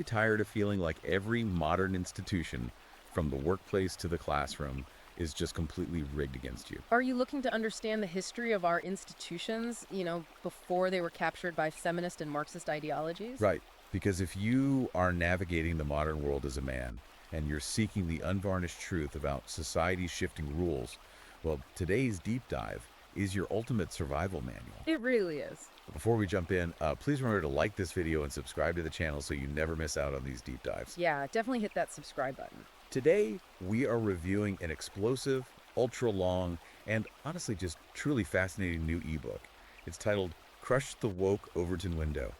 you tired of feeling like every modern institution, from the workplace to the classroom, is just completely rigged against you? Are you looking to understand the history of our institutions, before they were captured by feminist and Marxist ideologies? Right. Because if you are navigating the modern world as a man and you're seeking the unvarnished truth about society's shifting rules, well, today's deep dive is your ultimate survival manual. It really is. Before we jump in, please remember to like this video and subscribe to the channel so you never miss out on these deep dives. Yeah, definitely hit that subscribe button. Today, we are reviewing an explosive, ultra-long, and honestly just truly fascinating new ebook. It's titled Crush the Woke Overton Window: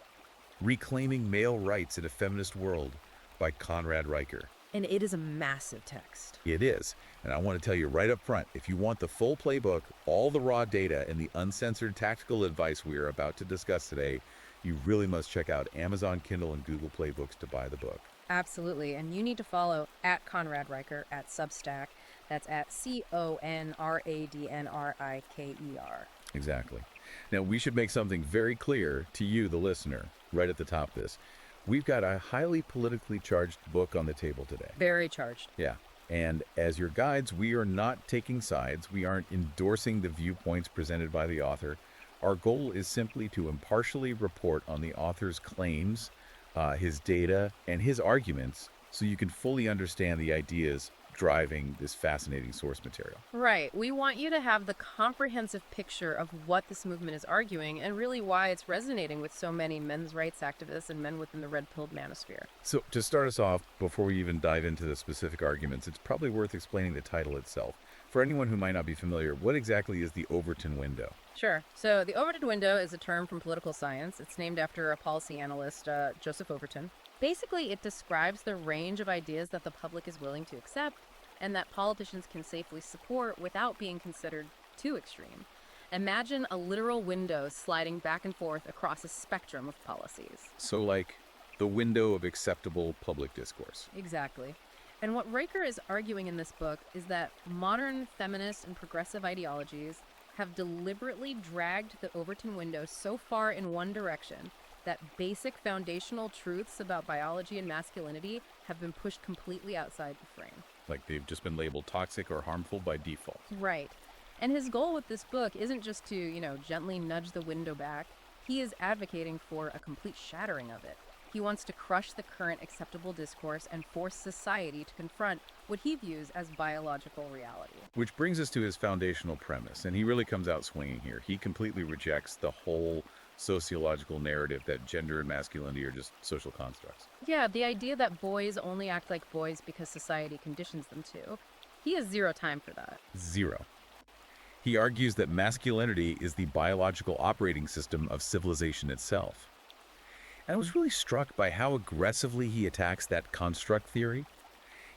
Reclaiming Male Rights in a Feminist World by Conrad Reicher. And it is a massive text. It is, and I want to tell you right up front, if you want the full playbook, all the raw data, and the uncensored tactical advice we are about to discuss today, you really must check out Amazon Kindle and Google Play Books to buy the book. Absolutely, and you need to follow at Conrad Reicher at Substack. That's at CONRADNRIKER. Exactly. Now, we should make something very clear to you, the listener, right at the top of this. We've got a highly politically charged book on the table today. Very charged. Yeah. And as your guides, we are not taking sides. We aren't endorsing the viewpoints presented by the author. Our goal is simply to impartially report on the author's claims, his data, and his arguments so you can fully understand the ideas driving this fascinating source material. Right. We want you to have the comprehensive picture of what this movement is arguing and really why it's resonating with so many men's rights activists and men within the red-pilled manosphere. So to start us off, before we even dive into the specific arguments, it's probably worth explaining the title itself. For anyone who might not be familiar, what exactly is the Overton window? Sure. So the Overton window is a term from political science. It's named after a policy analyst, Joseph Overton. Basically, it describes the range of ideas that the public is willing to accept and that politicians can safely support without being considered too extreme. Imagine a literal window sliding back and forth across a spectrum of policies. So like the window of acceptable public discourse. Exactly. And what Reicher is arguing in this book is that modern feminist and progressive ideologies have deliberately dragged the Overton window so far in one direction that basic foundational truths about biology and masculinity have been pushed completely outside the frame. Like they've just been labeled toxic or harmful by default. Right. And his goal with this book isn't just to, gently nudge the window back. He is advocating for a complete shattering of it. He wants to crush the current acceptable discourse and force society to confront what he views as biological reality. Which brings us to his foundational premise, and he really comes out swinging here. He completely rejects the whole sociological narrative that gender and masculinity are just social constructs. Yeah, the idea that boys only act like boys because society conditions them to. He has zero time for that. Zero. He argues that masculinity is the biological operating system of civilization itself. And I was really struck by how aggressively he attacks that construct theory.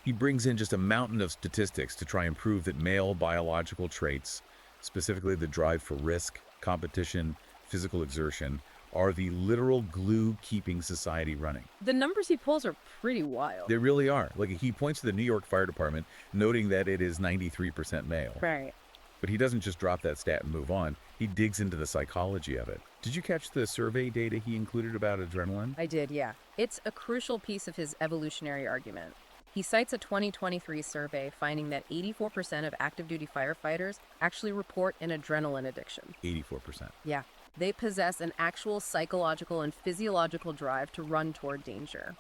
He brings in just a mountain of statistics to try and prove that male biological traits, specifically the drive for risk, competition, physical exertion, are the literal glue keeping society running. The numbers he pulls are pretty wild. They really are. Like, he points to the New York Fire Department, noting that it is 93% male. Right. But he doesn't just drop that stat and move on. He digs into the psychology of it. Did you catch the survey data he included about adrenaline? I did, yeah. It's a crucial piece of his evolutionary argument. He cites a 2023 survey finding that 84% of active duty firefighters actually report an adrenaline addiction. 84%. Yeah. They possess an actual psychological and physiological drive to run toward danger.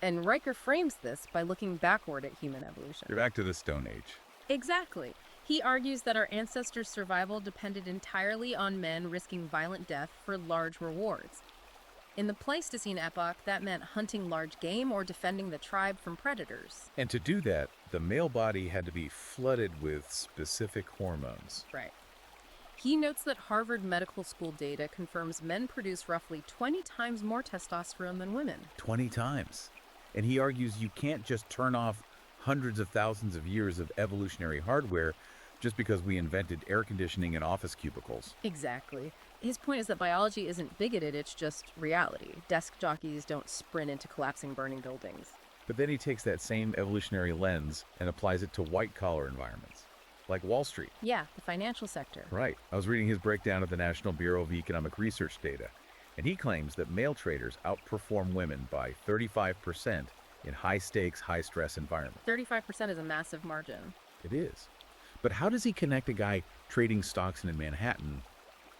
And Reicher frames this by looking backward at human evolution. You're back to the Stone Age. Exactly. He argues that our ancestors' survival depended entirely on men risking violent death for large rewards. In the Pleistocene epoch, that meant hunting large game or defending the tribe from predators. And to do that, the male body had to be flooded with specific hormones. Right. He notes that Harvard Medical School data confirms men produce roughly 20 times more testosterone than women. 20 times. And he argues you can't just turn off hundreds of thousands of years of evolutionary hardware just because we invented air conditioning and office cubicles. Exactly. His point is that biology isn't bigoted, it's just reality. Desk jockeys don't sprint into collapsing burning buildings. But then he takes that same evolutionary lens and applies it to white-collar environments, like Wall Street. Yeah, the financial sector. Right. I was reading his breakdown of the National Bureau of Economic Research data. And he claims that male traders outperform women by 35% in high-stakes, high-stress environments. 35% is a massive margin. It is. But how does he connect a guy trading stocks in Manhattan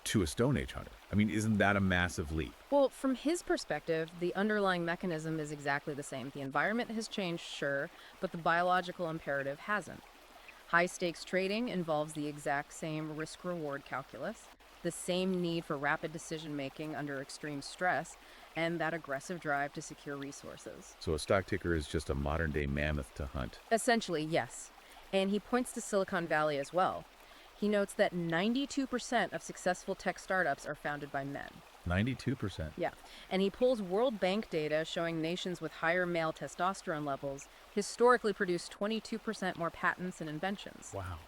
to a Stone Age hunter? I mean, isn't that a massive leap? Well, from his perspective, the underlying mechanism is exactly the same. The environment has changed, sure, but the biological imperative hasn't. High-stakes trading involves the exact same risk-reward calculus, the same need for rapid decision-making under extreme stress, and that aggressive drive to secure resources. So a stock ticker is just a modern-day mammoth to hunt. Essentially, yes. And he points to Silicon Valley as well. He notes that 92% of successful tech startups are founded by men. 92%. Yeah. And he pulls World Bank data showing nations with higher male testosterone levels historically produce 22% more patents and inventions. Wow.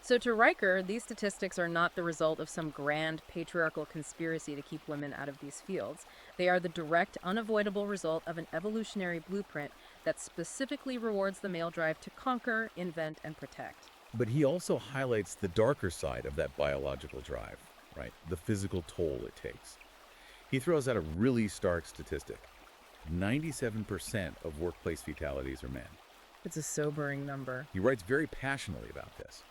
So to Riker, these statistics are not the result of some grand patriarchal conspiracy to keep women out of these fields. They are the direct, unavoidable result of an evolutionary blueprint that specifically rewards the male drive to conquer, invent, and protect. But he also highlights the darker side of that biological drive, right? The physical toll it takes. He throws out a really stark statistic. 97% of workplace fatalities are men. It's a sobering number. He writes very passionately about this.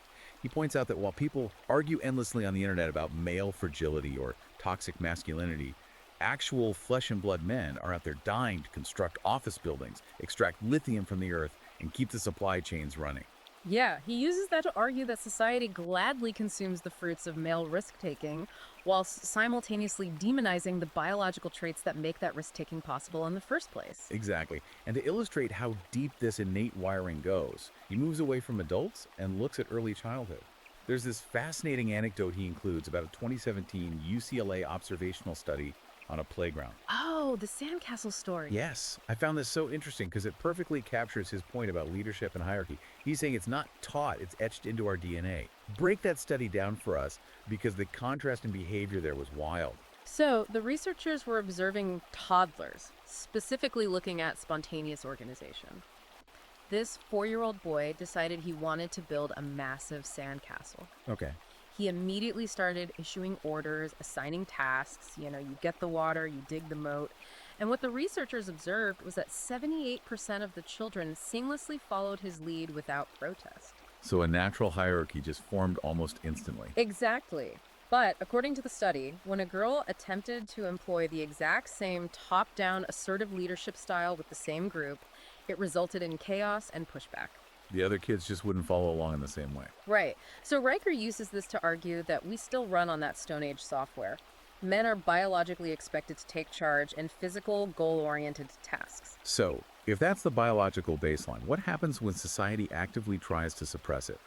He points out that while people argue endlessly on the internet about male fragility or toxic masculinity, actual flesh and blood men are out there dying to construct office buildings, extract lithium from the earth, and keep the supply chains running. Yeah, he uses that to argue that society gladly consumes the fruits of male risk-taking while simultaneously demonizing the biological traits that make that risk-taking possible in the first place. Exactly. And to illustrate how deep this innate wiring goes, he moves away from adults and looks at early childhood. There's this fascinating anecdote he includes about a 2017 UCLA observational study on a playground. Oh, the sandcastle story. Yes, I found this so interesting because it perfectly captures his point about leadership and hierarchy. He's saying it's not taught, it's etched into our DNA. Break that study down for us because the contrast in behavior there was wild. So, the researchers were observing toddlers, specifically looking at spontaneous organization. This 4-year-old boy decided he wanted to build a massive sandcastle. Okay. He immediately started issuing orders, assigning tasks. You get the water, you dig the moat. And what the researchers observed was that 78% of the children seamlessly followed his lead without protest. So a natural hierarchy just formed almost instantly. Exactly. But according to the study, when a girl attempted to employ the exact same top-down assertive leadership style with the same group, it resulted in chaos and pushback. The other kids just wouldn't follow along in the same way. Right. So Riker uses this to argue that we still run on that Stone Age software. Men are biologically expected to take charge in physical, goal-oriented tasks. So, if that's the biological baseline, what happens when society actively tries to suppress it?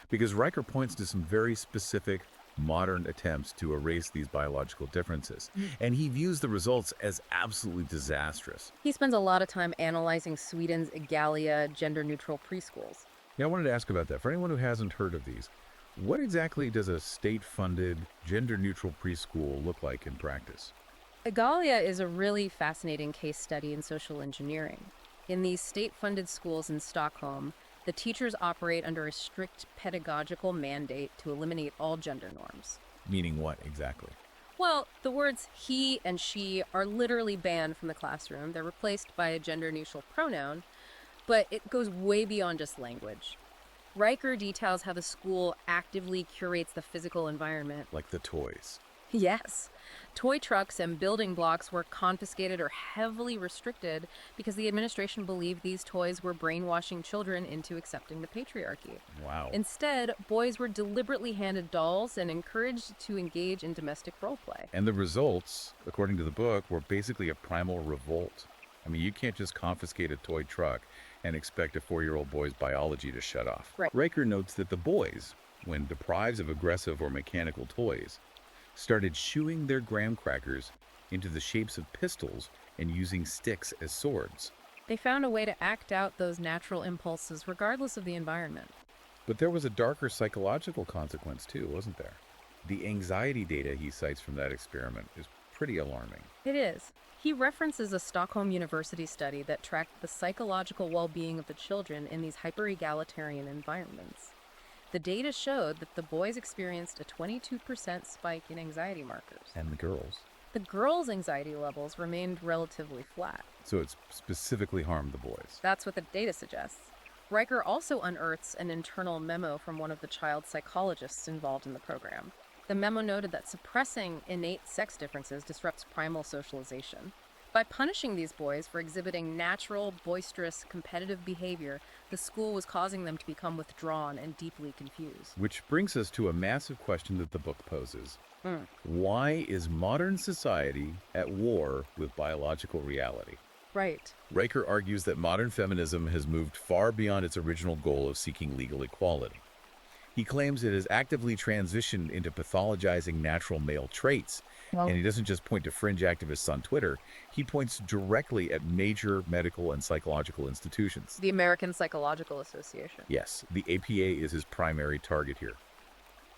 Because Riker points to some very specific, modern attempts to erase these biological differences, and he views the results as absolutely disastrous. He spends a lot of time analyzing Sweden's Egalia gender-neutral preschools. Yeah, I wanted to ask about that. For anyone who hasn't heard of these, what exactly does a state-funded, gender-neutral preschool look like in practice? Egalia is a really fascinating case study in social engineering. In these state-funded schools in Stockholm, the teachers operate under a strict pedagogical mandate to eliminate all gender norms. Meaning what exactly? Well, the words he and she are literally banned from the classroom. They're replaced by a gender-neutral pronoun, but it goes way beyond just language. Riker details how the school actively curates the physical environment. Like the toys. Yes. Toy trucks and building blocks were confiscated or heavily restricted because the administration believed these toys were brainwashing children into accepting the patriarchy. Wow. Instead, boys were deliberately handed dolls and encouraged to engage in domestic role play. And the results, according to the book, were basically a primal revolt. I mean, you can't just confiscate a toy truck and expect a 4-year-old boy's biology to shut off. Right. Riker notes that the boys, when deprived of aggressive or mechanical toys, started shooing their graham crackers into the shapes of pistols and using sticks as swords. They found a way to act out those natural impulses regardless of the environment. But there was a darker psychological consequence too, wasn't there? The anxiety data he cites from that experiment is pretty alarming. It is. He references a Stockholm University study that tracked the psychological well-being of the children in these hyper-egalitarian environments. The data showed that the boys experienced a 22% spike in anxiety markers. And the girls? The girls' anxiety levels remained relatively flat. So it's specifically harmed the boys. That's what the data suggests. Riker also unearths an internal memo from one of the child psychologists involved in the program. The memo noted that suppressing innate sex differences disrupts primal socialization. By punishing these boys for exhibiting natural, boisterous, competitive behavior, the school was causing them to become withdrawn and deeply confused. Which brings us to a massive question that the book poses. Mm. Why is modern society at war with biological reality? Right. Riker argues that modern feminism has moved far beyond its original goal of seeking legal equality. He claims it has actively transitioned into pathologizing natural male traits, and he doesn't just point to fringe activists on Twitter, he points directly at major medical and psychological institutions. The American Psychological Association. Yes, the APA is his primary target here.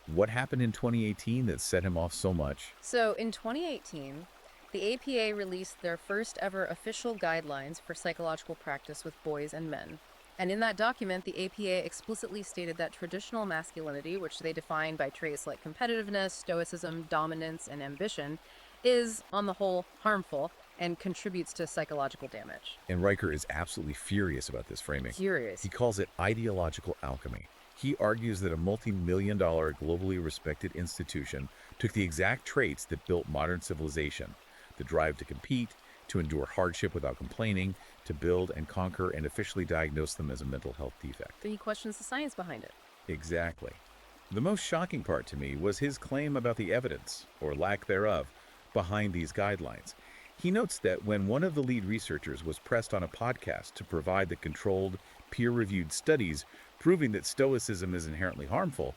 What happened in 2018 that set him off so much? So, in 2018, the APA released their first ever official guidelines for psychological practice with boys and men. And in that document, the APA explicitly stated that traditional masculinity, which they define by traits like competitiveness, stoicism, dominance, and ambition, is, on the whole, harmful and contributes to psychological damage. And Riker is absolutely furious about this framing. Furious. He calls it ideological alchemy. He argues that a multi-million-dollar, globally respected institution took the exact traits that built modern civilization: the drive to compete, to endure hardship without complaining, to build and conquer, and officially diagnose them as a mental health defect. He questions the science behind it. Exactly. The most shocking part to me was his claim about the evidence, or lack thereof, behind these guidelines. He notes that when one of the lead researchers was pressed on a podcast to provide the controlled, peer-reviewed studies proving that stoicism is inherently harmful,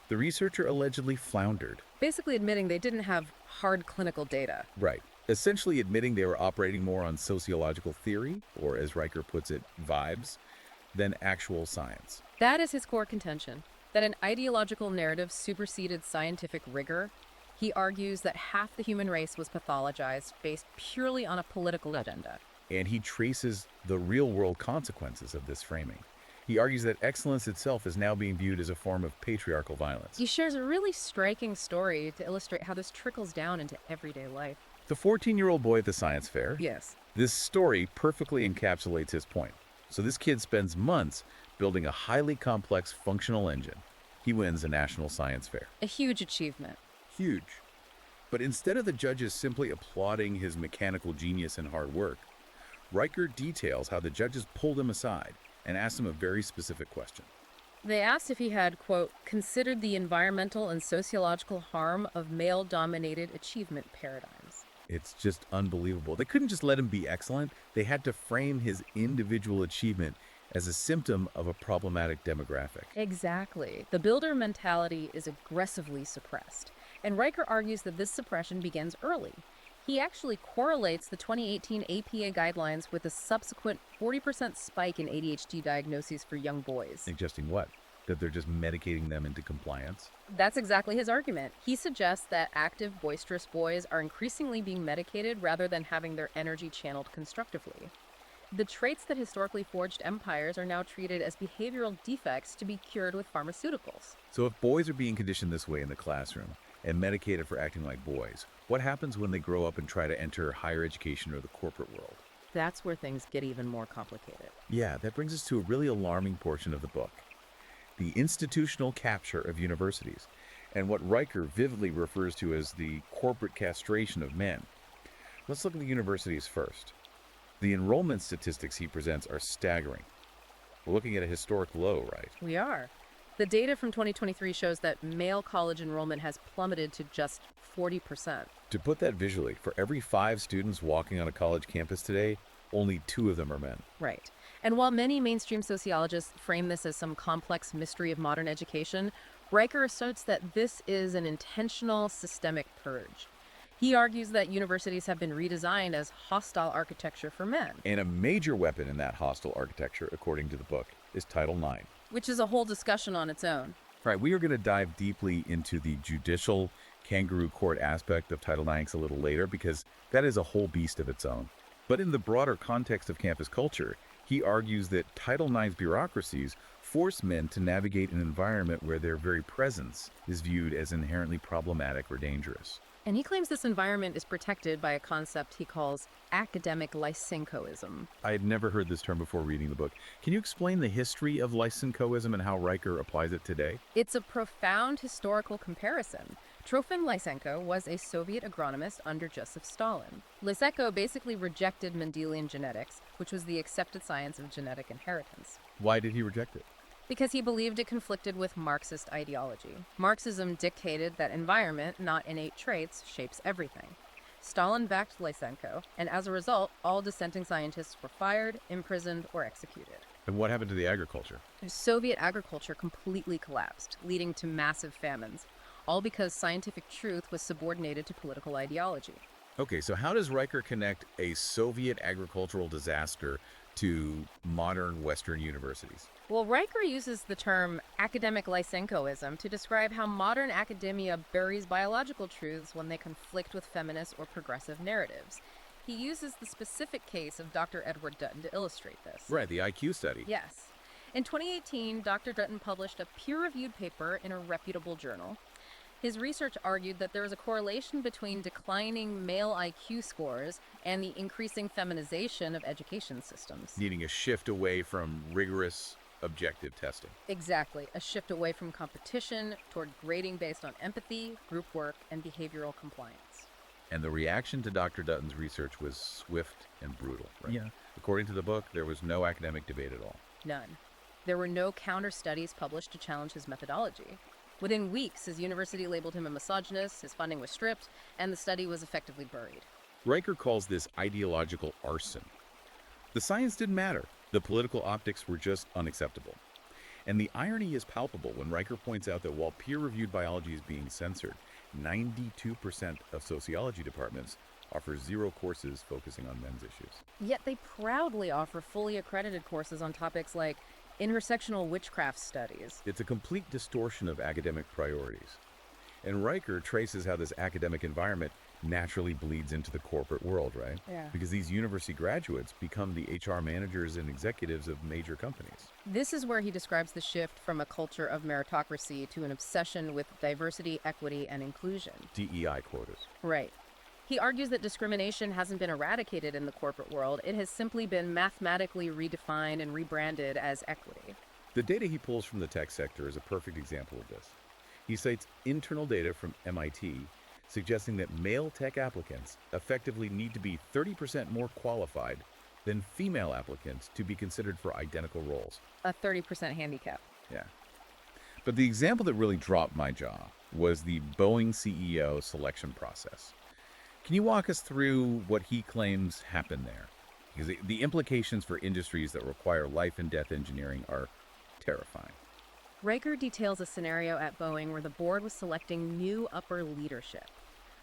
the researcher allegedly floundered. Basically admitting they didn't have hard clinical data. Right. Essentially admitting they were operating more on sociological theory, or as Riker puts it, vibes, than actual science. That is his core contention, that an ideological narrative superseded scientific rigor. He argues that half the human race was pathologized based purely on a political agenda. And he traces the real-world consequences of this framing. He argues that excellence itself is now being viewed as a form of patriarchal violence. He shares a really striking story to illustrate how this trickles down into everyday life. The 14-year-old boy at the science fair. Yes. This story perfectly encapsulates his point. So this kid spends months building a highly complex functional engine. He wins a national science fair. A huge achievement. Huge. But instead of the judges simply applauding his mechanical genius and hard work, Riker details how the judges pulled him aside and asked him a very specific question. They asked if he had, quote, considered the environmental and sociological harm of male-dominated achievement paradigms. It's just unbelievable. They couldn't just let him be excellent. They had to frame his individual achievement as a symptom of a problematic demographic. Exactly. The builder mentality is aggressively suppressed. And Riker argues that this suppression begins early. He actually correlates the 2018 APA guidelines with a subsequent 40% spike in ADHD diagnoses for young boys. Suggesting what? That they're just medicating them into compliance? That's exactly his argument. He suggests that active, boisterous boys are increasingly being medicated rather than having their energy channeled constructively. The traits that historically forged empires are now treated as behavioral defects to be cured with pharmaceuticals. So if boys are being conditioned this way in the classroom and medicated for acting like boys, what happens when they grow up and try to enter higher education or the corporate world? That's where things get even more complicated. Yeah, that brings us to a really alarming portion of the book: the institutional capture of universities, and what Riker vividly refers to as the corporate castration of men. Let's look at the universities first. The enrollment statistics he presents are staggering. We're looking at a historic low, right? We are. The data from 2023 shows that male college enrollment has plummeted to just 40%. To put that visually, for every 5 students walking on a college campus today, only 2 of them are men. Right. And while many mainstream sociologists frame this as some complex mystery of modern education, Riker asserts that this is an intentional systemic purge. He argues that universities have been redesigned as hostile architecture for men. And a major weapon in that hostile architecture, according to the book, is Title IX. Which is a whole discussion on its own. Right, we are going to dive deeply into the judicial kangaroo court aspect of Title IX a little later, because that is a whole beast of its own. But in the broader context of campus culture, he argues that Title IX's bureaucracies force men to navigate an environment where their very presence is viewed as inherently problematic or dangerous. And he claims this environment is protected by a concept he calls academic lysenkoism. I had never heard this term before reading the book. Can you explain the history of lysenkoism and how Riker applies it today? It's a profound historical comparison. Trofim Lysenko was a Soviet agronomist under Joseph Stalin. Lysenko basically rejected Mendelian genetics, which was the accepted science of genetic inheritance, Why did he reject it? because he believed it conflicted with Marxist ideology. Marxism dictated that environment, not innate traits, shapes everything. Stalin backed Lysenko, and as a result, all dissenting scientists were fired, imprisoned, or executed. And what happened to the agriculture? Soviet agriculture completely collapsed, leading to massive famines, all because scientific truth was subordinated to political ideology. Okay, so how does Riker connect a Soviet agricultural disaster to modern Western universities? Well, Riker uses the term academic lysenkoism to describe how modern academia buries biological truths when they conflict with feminist or progressive narratives. He uses the specific case of Dr. Edward Dutton to illustrate this. Right, the IQ study. Yes. In 2018, Dr. Dutton published a peer-reviewed paper in a reputable journal. His research argued that there was a correlation between declining male IQ scores and the increasing feminization of education systems. Needing a shift away from rigorous objective testing. Exactly, a shift away from competition toward grading based on empathy, group work, and behavioral compliance. And the reaction to Dr. Dutton's research was swift and brutal, right? Yeah. According to the book, there was no academic debate at all. None. There were no counter studies published to challenge his methodology. Within weeks, his university labeled him a misogynist, his funding was stripped, and the study was effectively buried. Riker calls this ideological arson. The science didn't matter. The political optics were just unacceptable. And the irony is palpable when Riker points out that while peer-reviewed biology is being censored, 92% of sociology departments offer 0 courses focusing on men's issues. Yet they proudly offer fully accredited courses on topics like intersectional witchcraft studies. It's a complete distortion of academic priorities. And Riker traces how this academic environment naturally bleeds into the corporate world, right? Yeah. Because these university graduates become the HR managers and executives of major companies. This is where he describes the shift from a culture of meritocracy to an obsession with diversity, equity, and inclusion. DEI quotas. Right. He argues that discrimination hasn't been eradicated in the corporate world. It has simply been mathematically redefined and rebranded as equity. The data he pulls from the tech sector is a perfect example of this. He cites internal data from MIT suggesting that male tech applicants effectively need to be 30% more qualified than female applicants to be considered for identical roles. A 30% handicap. Yeah. But the example that really dropped my jaw was the Boeing CEO selection process. Can you walk us through what he claims happened there? Because the implications for industries that require life and death engineering are terrifying. Riker details a scenario at Boeing where the board was selecting new upper leadership.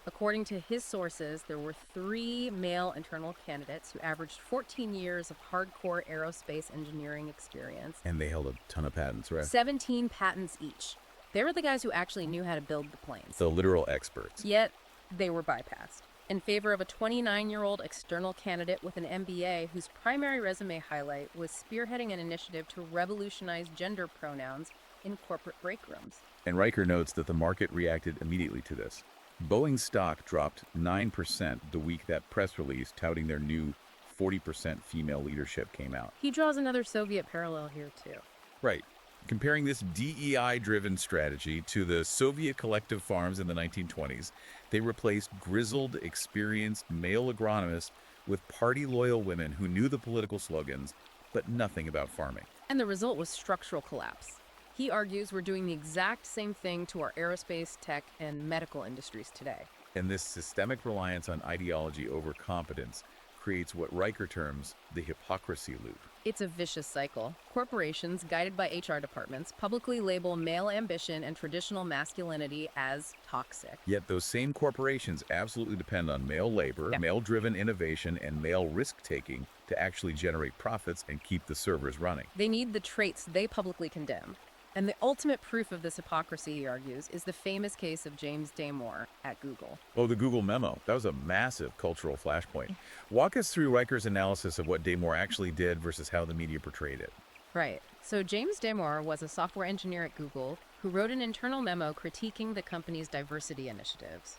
According to his sources, there were 3 male internal candidates who averaged 14 years of hardcore aerospace engineering experience. And they held a ton of patents, right? 17 patents each. They were the guys who actually knew how to build the planes. The literal experts. Yet, they were bypassed in favor of a 29-year-old external candidate with an MBA whose primary resume highlight was spearheading an initiative to revolutionize gender pronouns in corporate break rooms. And Riker notes that the market reacted immediately to this. Boeing's stock dropped 9% the week that press release touting their new 40% female leadership came out. He draws another Soviet parallel here, too. Right. Comparing this DEI-driven strategy to the Soviet collective farms in the 1920s, they replaced grizzled, experienced male agronomists with party-loyal women who knew the political slogans, but nothing about farming. And the result was structural collapse. He argues we're doing the exact same thing to our aerospace, tech, and medical industries today. And this systemic reliance on ideology over competence creates what Riker terms the hypocrisy loop. It's a vicious cycle. Corporations, guided by HR departments, publicly label male ambition and traditional masculinity as toxic. Yet those same corporations absolutely depend on male labor, male-driven innovation, and male risk-taking to actually generate profits and keep the servers running. They need the traits they publicly condemn. And the ultimate proof of this hypocrisy, he argues, is the famous case of James Damore at Google. Oh, the Google memo. That was a massive cultural flashpoint. Walk us through Riker's analysis of what Damore actually did versus how the media portrayed it. Right. So James Damore was a software engineer at Google who wrote an internal memo critiquing the company's diversity initiatives.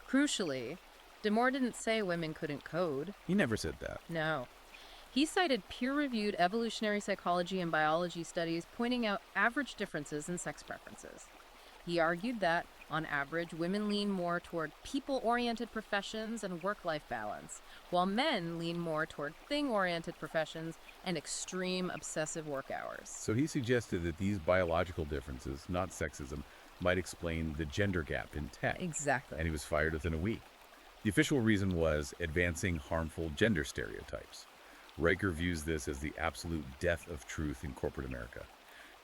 Crucially, Damore didn't say women couldn't code. He never said that. No. He cited peer-reviewed evolutionary psychology and biology studies pointing out average differences in sex preferences. He argued that, on average, women lean more toward people-oriented professions and work-life balance, while men lean more toward thing-oriented professions and extreme obsessive work hours. So he suggested that these biological differences, not sexism, might explain the gender gap in tech. Exactly. And he was fired within a week. The official reason was advancing harmful gender stereotypes. Riker views this as the absolute death of truth in corporate America.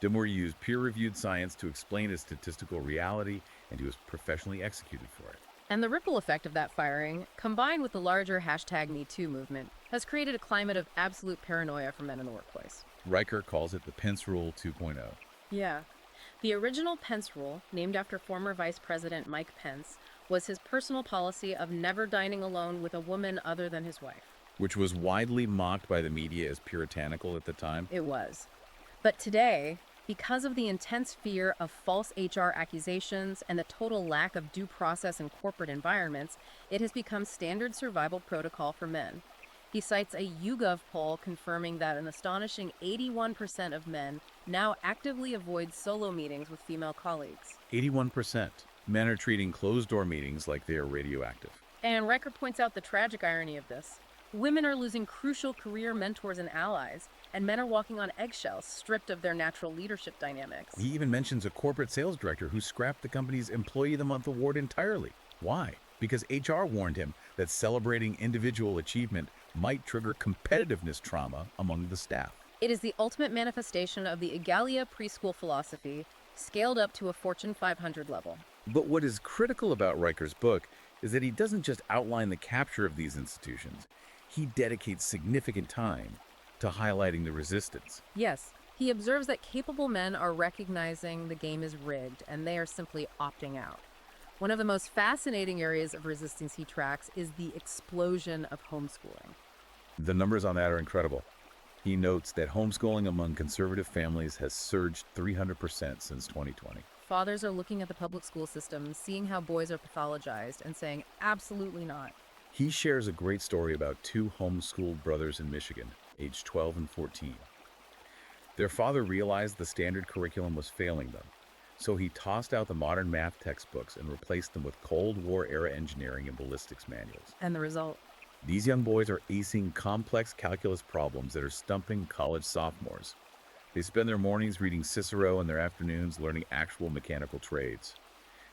Damore used peer-reviewed science to explain a statistical reality, and he was professionally executed for it. And the ripple effect of that firing, combined with the larger #MeToo movement, has created a climate of absolute paranoia for men in the workplace. Riker calls it the Pence Rule 2.0. Yeah. The original Pence Rule, named after former Vice President Mike Pence, was his personal policy of never dining alone with a woman other than his wife. Which was widely mocked by the media as puritanical at the time. It was. But today, because of the intense fear of false HR accusations and the total lack of due process in corporate environments, it has become standard survival protocol for men. He cites a YouGov poll confirming that an astonishing 81% of men now actively avoid solo meetings with female colleagues. 81%. Men are treating closed-door meetings like they are radioactive. And Riker points out the tragic irony of this. Women are losing crucial career mentors and allies, and men are walking on eggshells, stripped of their natural leadership dynamics. He even mentions a corporate sales director who scrapped the company's Employee of the Month award entirely. Why? Because HR warned him that celebrating individual achievement might trigger competitiveness trauma among the staff. It is the ultimate manifestation of the Igalia preschool philosophy, scaled up to a Fortune 500 level. But what is critical about Riker's book is that he doesn't just outline the capture of these institutions. He dedicates significant time to highlighting the resistance. Yes, he observes that capable men are recognizing the game is rigged and they are simply opting out. One of the most fascinating areas of resistance he tracks is the explosion of homeschooling. The numbers on that are incredible. He notes that homeschooling among conservative families has surged 300% since 2020. Fathers are looking at the public school system, seeing how boys are pathologized, and saying, absolutely not. He shares a great story about two homeschooled brothers in Michigan, aged 12 and 14. Their father realized the standard curriculum was failing them, so he tossed out the modern math textbooks and replaced them with Cold War-era engineering and ballistics manuals. And the result? These young boys are acing complex calculus problems that are stumping college sophomores. They spend their mornings reading Cicero and their afternoons learning actual mechanical trades.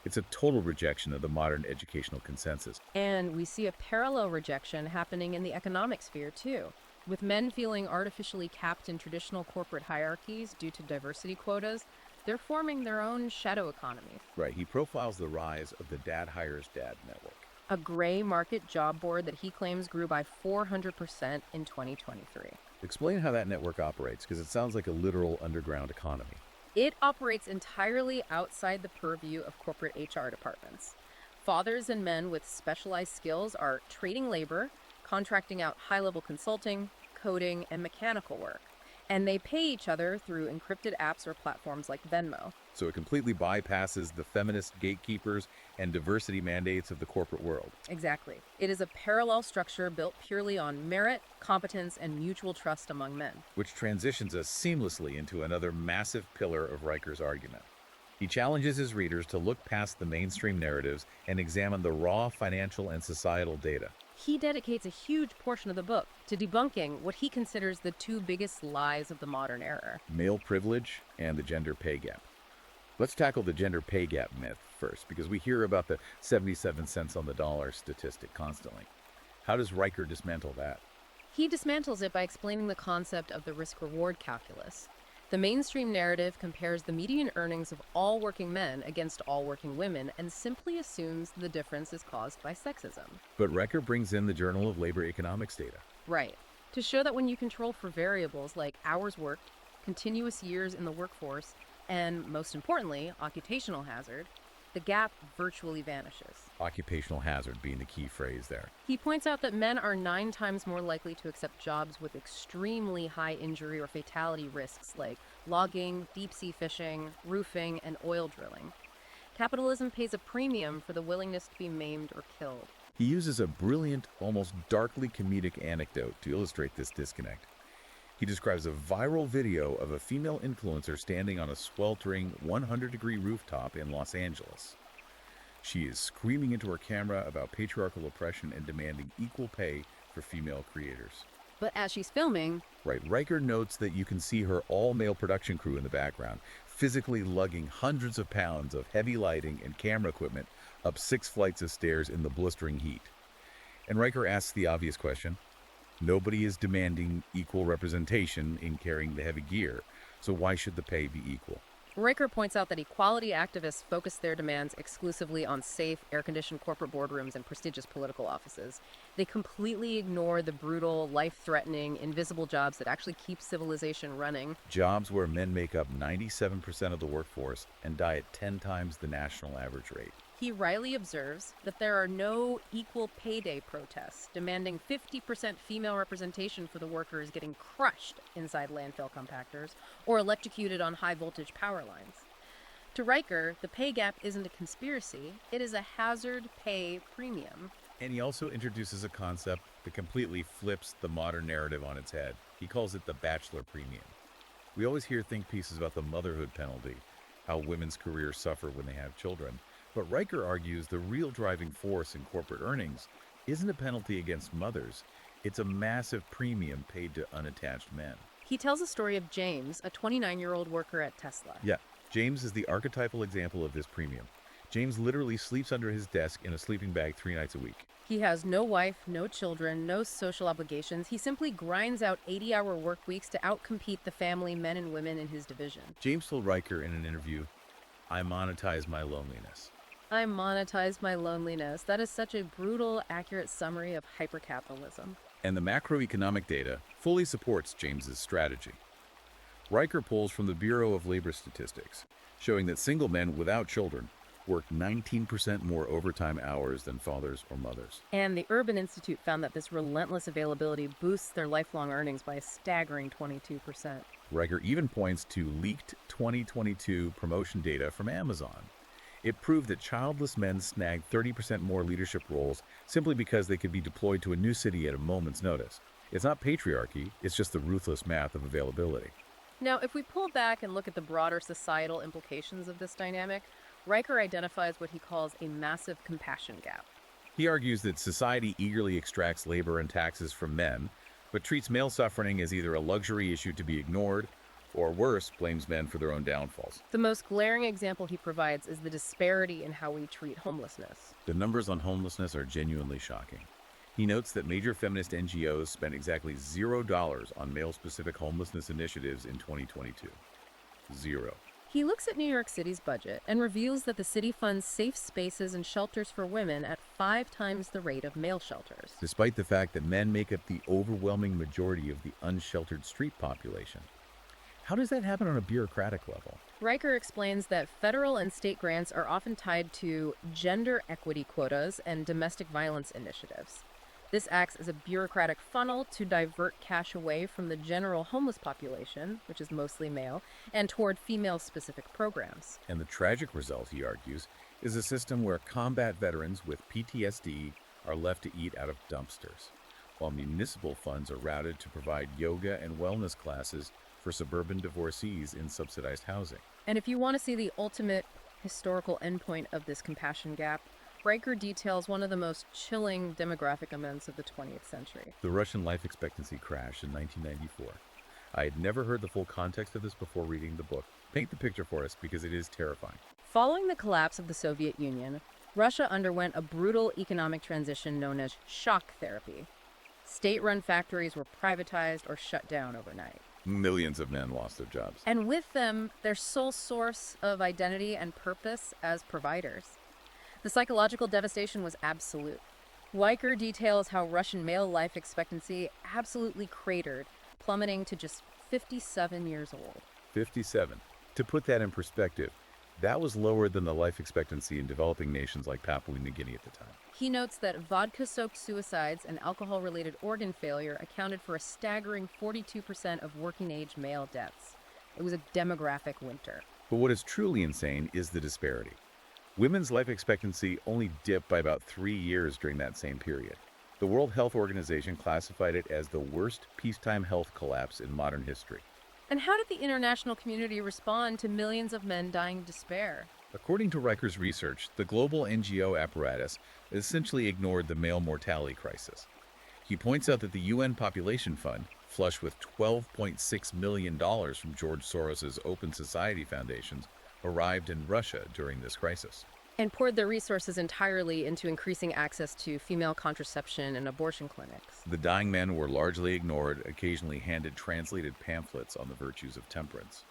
It's a total rejection of the modern educational consensus. And we see a parallel rejection happening in the economic sphere, too. With men feeling artificially capped in traditional corporate hierarchies due to diversity quotas, they're forming their own shadow economies. Right, he profiles the rise of the Dad Hires Dad network. A gray market job board that he claims grew by 400% in 2023. Explain how that network operates, because it sounds like a literal underground economy. It operates entirely outside the purview of corporate HR departments. Fathers and men with specialized skills are trading labor, contracting out high-level consulting, coding, and mechanical work. And they pay each other through encrypted apps or platforms like Venmo. So it completely bypasses the feminist gatekeepers and diversity mandates of the corporate world. Exactly. It is a parallel structure built purely on merit, competence, and mutual trust among men. Which transitions us seamlessly into another massive pillar of Riker's argument. He challenges his readers to look past the mainstream narratives and examine the raw financial and societal data. He dedicates a huge portion of the book to debunking what he considers the two biggest lies of the modern era: male privilege and the gender pay gap. Let's tackle the gender pay gap myth first, because we hear about the 77 cents on the dollar statistic constantly. How does Riker dismantle that? He dismantles it by explaining the concept of the risk-reward calculus. The mainstream narrative compares the median earnings of all working men against all working women and simply assumes the difference is caused by sexism. But Riker brings in the Journal of Labor Economics data. Right. To show that when you control for variables like hours worked, continuous years in the workforce, and most importantly, occupational hazard, the gap virtually vanishes. Occupational hazard being the key phrase there. He points out that men are 9 times more likely to accept jobs with extremely high injury or fatality risks like logging, deep-sea fishing, roofing, and oil drilling. Capitalism pays a premium for the willingness to be maimed or killed. He uses a brilliant, almost darkly comedic anecdote to illustrate this disconnect. He describes a viral video of a female influencer standing on a sweltering 100-degree rooftop in Los Angeles. She is screaming into her camera about patriarchal oppression and demanding equal pay for female creators. But as she's filming, Right, Riker notes that you can see her all-male production crew in the background, physically lugging hundreds of pounds of heavy lighting and camera equipment up 6 flights of stairs in the blistering heat. And Riker asks the obvious question. Nobody is demanding equal representation in carrying the heavy gear, so why should the pay be equal? Riker points out that equality activists focus their demands exclusively on safe, air-conditioned corporate boardrooms and prestigious political offices. They completely ignore the brutal, life-threatening, invisible jobs that actually keep civilization running. Jobs where men make up 97% of the workforce and die at 10 times the national average rate. He wryly observes that there are no equal pay day protests demanding 50% female representation for the workers getting crushed inside landfill compactors or electrocuted on high-voltage power lines. To Riker, the pay gap isn't a conspiracy, it is a hazard pay premium. And he also introduces a concept that completely flips the modern narrative on its head. He calls it the bachelor premium. We always hear think pieces about the motherhood penalty, how women's careers suffer when they have children. But Riker argues the real driving force in corporate earnings isn't a penalty against mothers. It's a massive premium paid to unattached men. He tells a story of James, a 29-year-old worker at Tesla. Yeah, James is the archetypal example of this premium. James literally sleeps under his desk in a sleeping bag 3 nights a week. He has no wife, no children, no social obligations. He simply grinds out 80-hour work weeks to outcompete the family men and women in his division. James told Riker in an interview, "I monetize my loneliness." I monetize my loneliness. That is such a brutal, accurate summary of hypercapitalism. And the macroeconomic data fully supports James's strategy. Riker pulls from the Bureau of Labor Statistics, showing that single men without children work 19% more overtime hours than fathers or mothers. And the Urban Institute found that this relentless availability boosts their lifelong earnings by a staggering 22%. Riker even points to leaked 2022 promotion data from Amazon. It proved that childless men snagged 30% more leadership roles simply because they could be deployed to a new city at a moment's notice. It's not patriarchy, it's just the ruthless math of availability. Now, if we pull back and look at the broader societal implications of this dynamic, Riker identifies what he calls a massive compassion gap. He argues that society eagerly extracts labor and taxes from men, but treats male suffering as either a luxury issue to be ignored, or worse, blames men for their own downfalls. The most glaring example he provides is the disparity in how we treat homelessness. The numbers on homelessness are genuinely shocking. He notes that major feminist NGOs spent exactly $0 on male-specific homelessness initiatives in 2022. Zero. He looks at New York City's budget and reveals that the city funds safe spaces and shelters for women at 5 times the rate of male shelters. Despite the fact that men make up the overwhelming majority of the unsheltered street population. How does that happen on a bureaucratic level? Riker explains that federal and state grants are often tied to gender equity quotas and domestic violence initiatives. This acts as a bureaucratic funnel to divert cash away from the general homeless population, which is mostly male, and toward female-specific programs. And the tragic result, he argues, is a system where combat veterans with PTSD are left to eat out of dumpsters, while municipal funds are routed to provide yoga and wellness classes for suburban divorcees in subsidized housing. And if you want to see the ultimate historical endpoint of this compassion gap, Riker details one of the most chilling demographic events of the 20th century. The Russian life expectancy crash in 1994. I had never heard the full context of this before reading the book. Paint the picture for us because it is terrifying. Following the collapse of the Soviet Union, Russia underwent a brutal economic transition known as shock therapy. State-run factories were privatized or shut down overnight. Millions of men lost their jobs. And with them, their sole source of identity and purpose as providers. The psychological devastation was absolute. Riker details how Russian male life expectancy absolutely cratered, plummeting to just 57 years old. 57. To put that in perspective, That was lower than the life expectancy in developing nations like Papua New Guinea at the time. He notes that vodka-soaked suicides and alcohol-related organ failure accounted for a staggering 42% of working-age male deaths. It was a demographic winter. But what is truly insane is the disparity. Women's life expectancy only dipped by about 3 years during that same period. The World Health Organization classified it as the worst peacetime health collapse in modern history. And how did the international community respond to millions of men dying of despair? According to Riker's research, the global NGO apparatus essentially ignored the male mortality crisis. He points out that the UN Population Fund, flush with $12.6 million from George Soros's Open Society Foundations, arrived in Russia during this crisis. And poured their resources entirely into increasing access to female contraception and abortion clinics. The dying men were largely ignored, occasionally handed translated pamphlets on the virtues of temperance.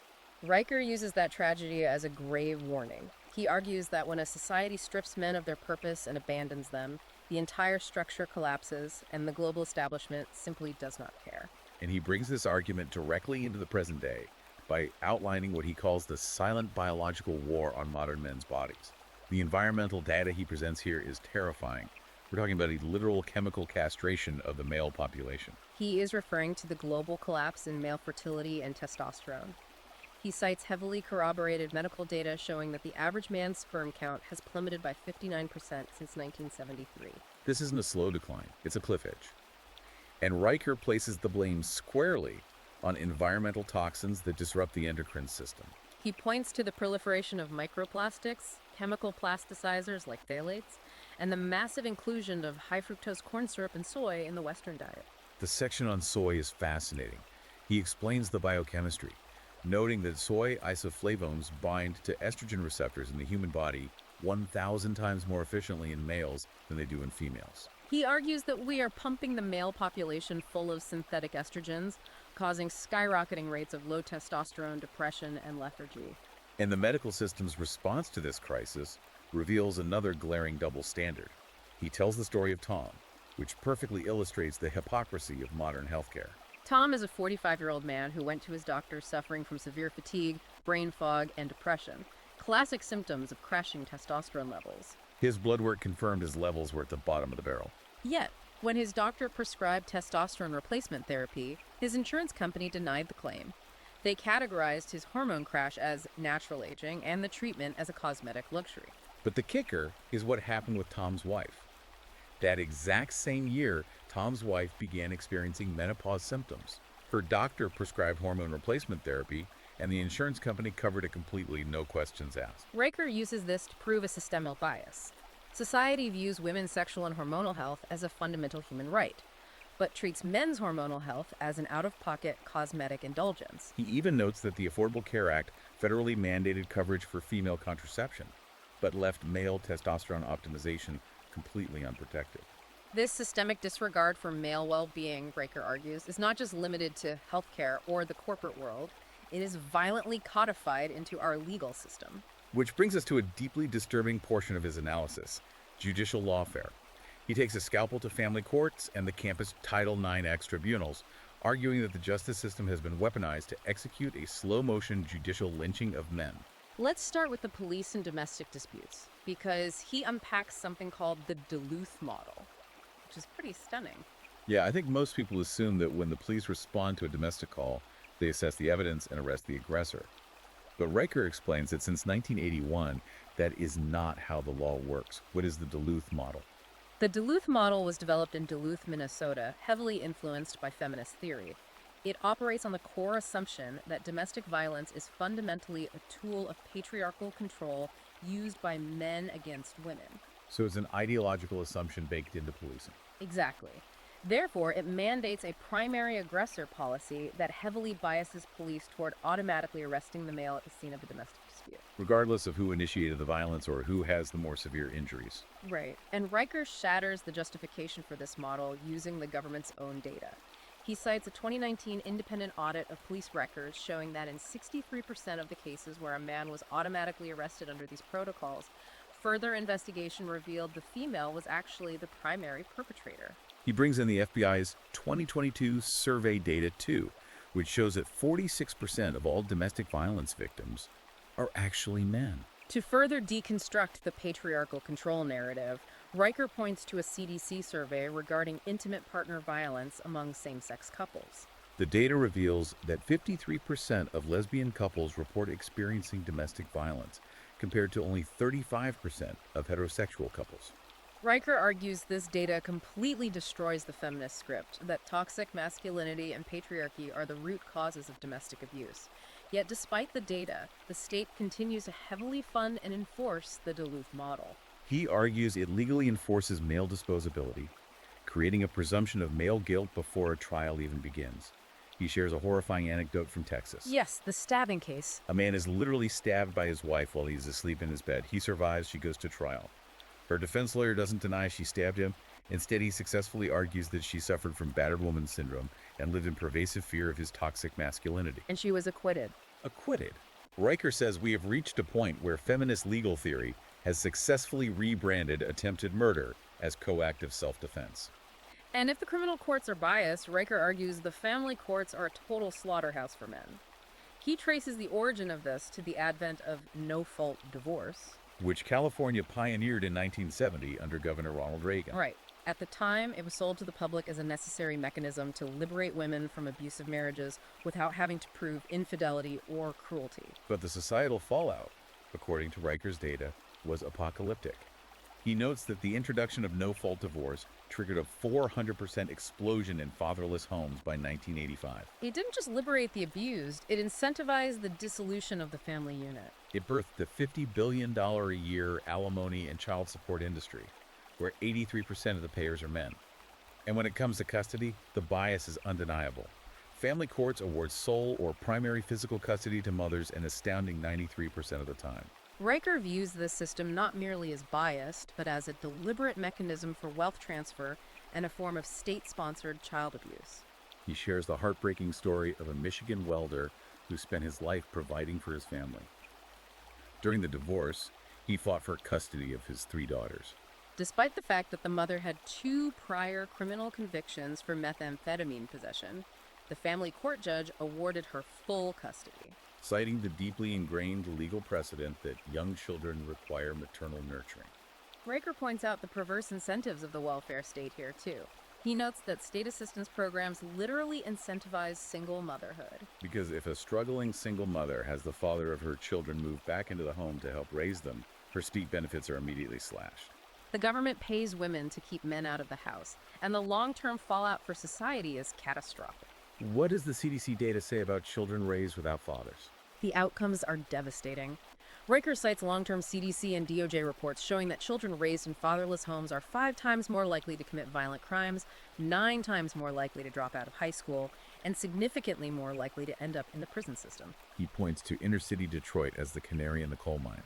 Riker uses that tragedy as a grave warning. He argues that when a society strips men of their purpose and abandons them, the entire structure collapses and the global establishment simply does not care. And he brings this argument directly into the present day by outlining what he calls the silent biological war on modern men's bodies. The environmental data he presents here is terrifying. We're talking about a literal chemical castration of the male population. He is referring to the global collapse in male fertility and testosterone. He cites heavily corroborated medical data showing that the average man's sperm count has plummeted by 59% since 1973. This isn't a slow decline, it's a cliff edge. And Riker places the blame squarely on environmental toxins that disrupt the endocrine system. He points to the proliferation of microplastics, chemical plasticizers like phthalates, and the massive inclusion of high fructose corn syrup and soy in the Western diet. The section on soy is fascinating. He explains the biochemistry, noting that soy isoflavones bind to estrogen receptors in the human body 1,000 times more efficiently in males than they do in females. He argues that we are pumping the male population full of synthetic estrogens, causing skyrocketing rates of low testosterone, depression, and lethargy. And the medical system's response to this crisis reveals another glaring double standard. He tells the story of Tom, which perfectly illustrates the hypocrisy of modern healthcare. Tom is a 45-year-old man who went to his doctor suffering from severe fatigue, brain fog, and depression, classic symptoms of crashing testosterone levels. His blood work confirmed his levels were at the bottom of the barrel. Yet, when his doctor prescribed testosterone replacement therapy, his insurance company denied the claim. They categorized his hormone crash as natural aging and the treatment as a cosmetic luxury. But the kicker is what happened with Tom's wife. That exact same year, Tom's wife began experiencing menopause symptoms. Her doctor prescribed hormone replacement therapy, and the insurance company covered it completely, no questions asked. Riker uses this to prove a systemic bias. Society views women's sexual and hormonal health as a fundamental human right, but treats men's hormonal health as an out-of-pocket cosmetic indulgence. He even notes that the Affordable Care Act federally mandated coverage for female contraception, but left male testosterone optimization completely unprotected. This systemic disregard for male well-being, Riker argues, is not just limited to healthcare or the corporate world. It is violently codified into our legal system. Which brings us to a deeply disturbing portion of his analysis, judicial lawfare. He takes a scalpel to family courts and the campus Title IX tribunals, arguing that the justice system has been weaponized to execute a slow-motion judicial lynching of men. Let's start with the police and domestic disputes, because he unpacks something called the Duluth model, which is pretty stunning. Yeah, I think most people assume that when the police respond to a domestic call, they assess the evidence and arrest the aggressor. But Riker explains that since 1981, that is not how the law works. What is the Duluth model? The Duluth model was developed in Duluth, Minnesota, heavily influenced by feminist theory. It operates on the core assumption that domestic violence is fundamentally a tool of patriarchal control used by men against women. So it's an ideological assumption baked into policing. Exactly. Therefore, it mandates a primary aggressor policy that heavily biases police toward automatically arresting the male at the scene of a domestic dispute. Regardless of who initiated the violence or who has the more severe injuries. Right. And Riker shatters the justification for this model using the government's own data. He cites a 2019 independent audit of police records showing that in 63% of the cases where a man was automatically arrested under these protocols, further investigation revealed the female was actually the primary perpetrator. He brings in the FBI's 2022 survey data too, which shows that 46% of all domestic violence victims are actually men. To further deconstruct the patriarchal control narrative, Riker points to a CDC survey regarding intimate partner violence among same-sex couples. The data reveals that 53% of lesbian couples report experiencing domestic violence, compared to only 35% of heterosexual couples. Riker argues this data completely destroys the feminist script, that toxic masculinity and patriarchy are the root causes of domestic abuse. Yet despite the data, the state continues to heavily fund and enforce the Duluth model. He argues it legally enforces male disposability, creating a presumption of male guilt before a trial even begins. He shares a horrifying anecdote from Texas. Yes, the stabbing case. A man is literally stabbed by his wife while he's asleep in his bed. He survives, she goes to trial. Her defense lawyer doesn't deny she stabbed him. Instead, he successfully argues that she suffered from battered woman syndrome and lived in pervasive fear of his toxic masculinity. And she was acquitted. Acquitted. Riker says we have reached a point where feminist legal theory has successfully rebranded attempted murder as coactive self-defense. And if the criminal courts are biased, Riker argues the family courts are a total slaughterhouse for men. He traces the origin of this to the advent of no-fault divorce, which California pioneered in 1970 under Governor Ronald Reagan. Right. At the time, it was sold to the public as a necessary mechanism to liberate women from abusive marriages without having to prove infidelity or cruelty. But the societal fallout, according to Riker's data, was apocalyptic. He notes that the introduction of no-fault divorce triggered a 400% explosion in fatherless homes by 1985. It didn't just liberate the abused, it incentivized the dissolution of the family unit. It birthed the $50 billion a year alimony and child support industry, where 83% of the payers are men. And when it comes to custody, the bias is undeniable. Family courts award sole or primary physical custody to mothers an astounding 93% of the time. Riker views this system not merely as biased, but as a deliberate mechanism for wealth transfer and a form of state-sponsored child abuse. He shares the heartbreaking story of a Michigan welder who spent his life providing for his family. During the divorce, he fought for custody of his 3 daughters. Despite the fact that the mother had 2 prior criminal convictions for methamphetamine possession, the family court judge awarded her full custody, citing the deeply ingrained legal precedent that young children require maternal nurturing. Riker points out the perverse incentives of the welfare state here, too. He notes that state assistance programs literally incentivize single motherhood. Because if a struggling single mother has the father of her children move back into the home to help raise them, her state benefits are immediately slashed. The government pays women to keep men out of the house, and the long-term fallout for society is catastrophic. What does the CDC data say about children raised without fathers? The outcomes are devastating. Riker cites long-term CDC and DOJ reports showing that children raised in fatherless homes are 5 times more likely to commit violent crimes, 9 times more likely to drop out of high school, and significantly more likely to end up in the prison system. He points to inner-city Detroit as the canary in the coal mine.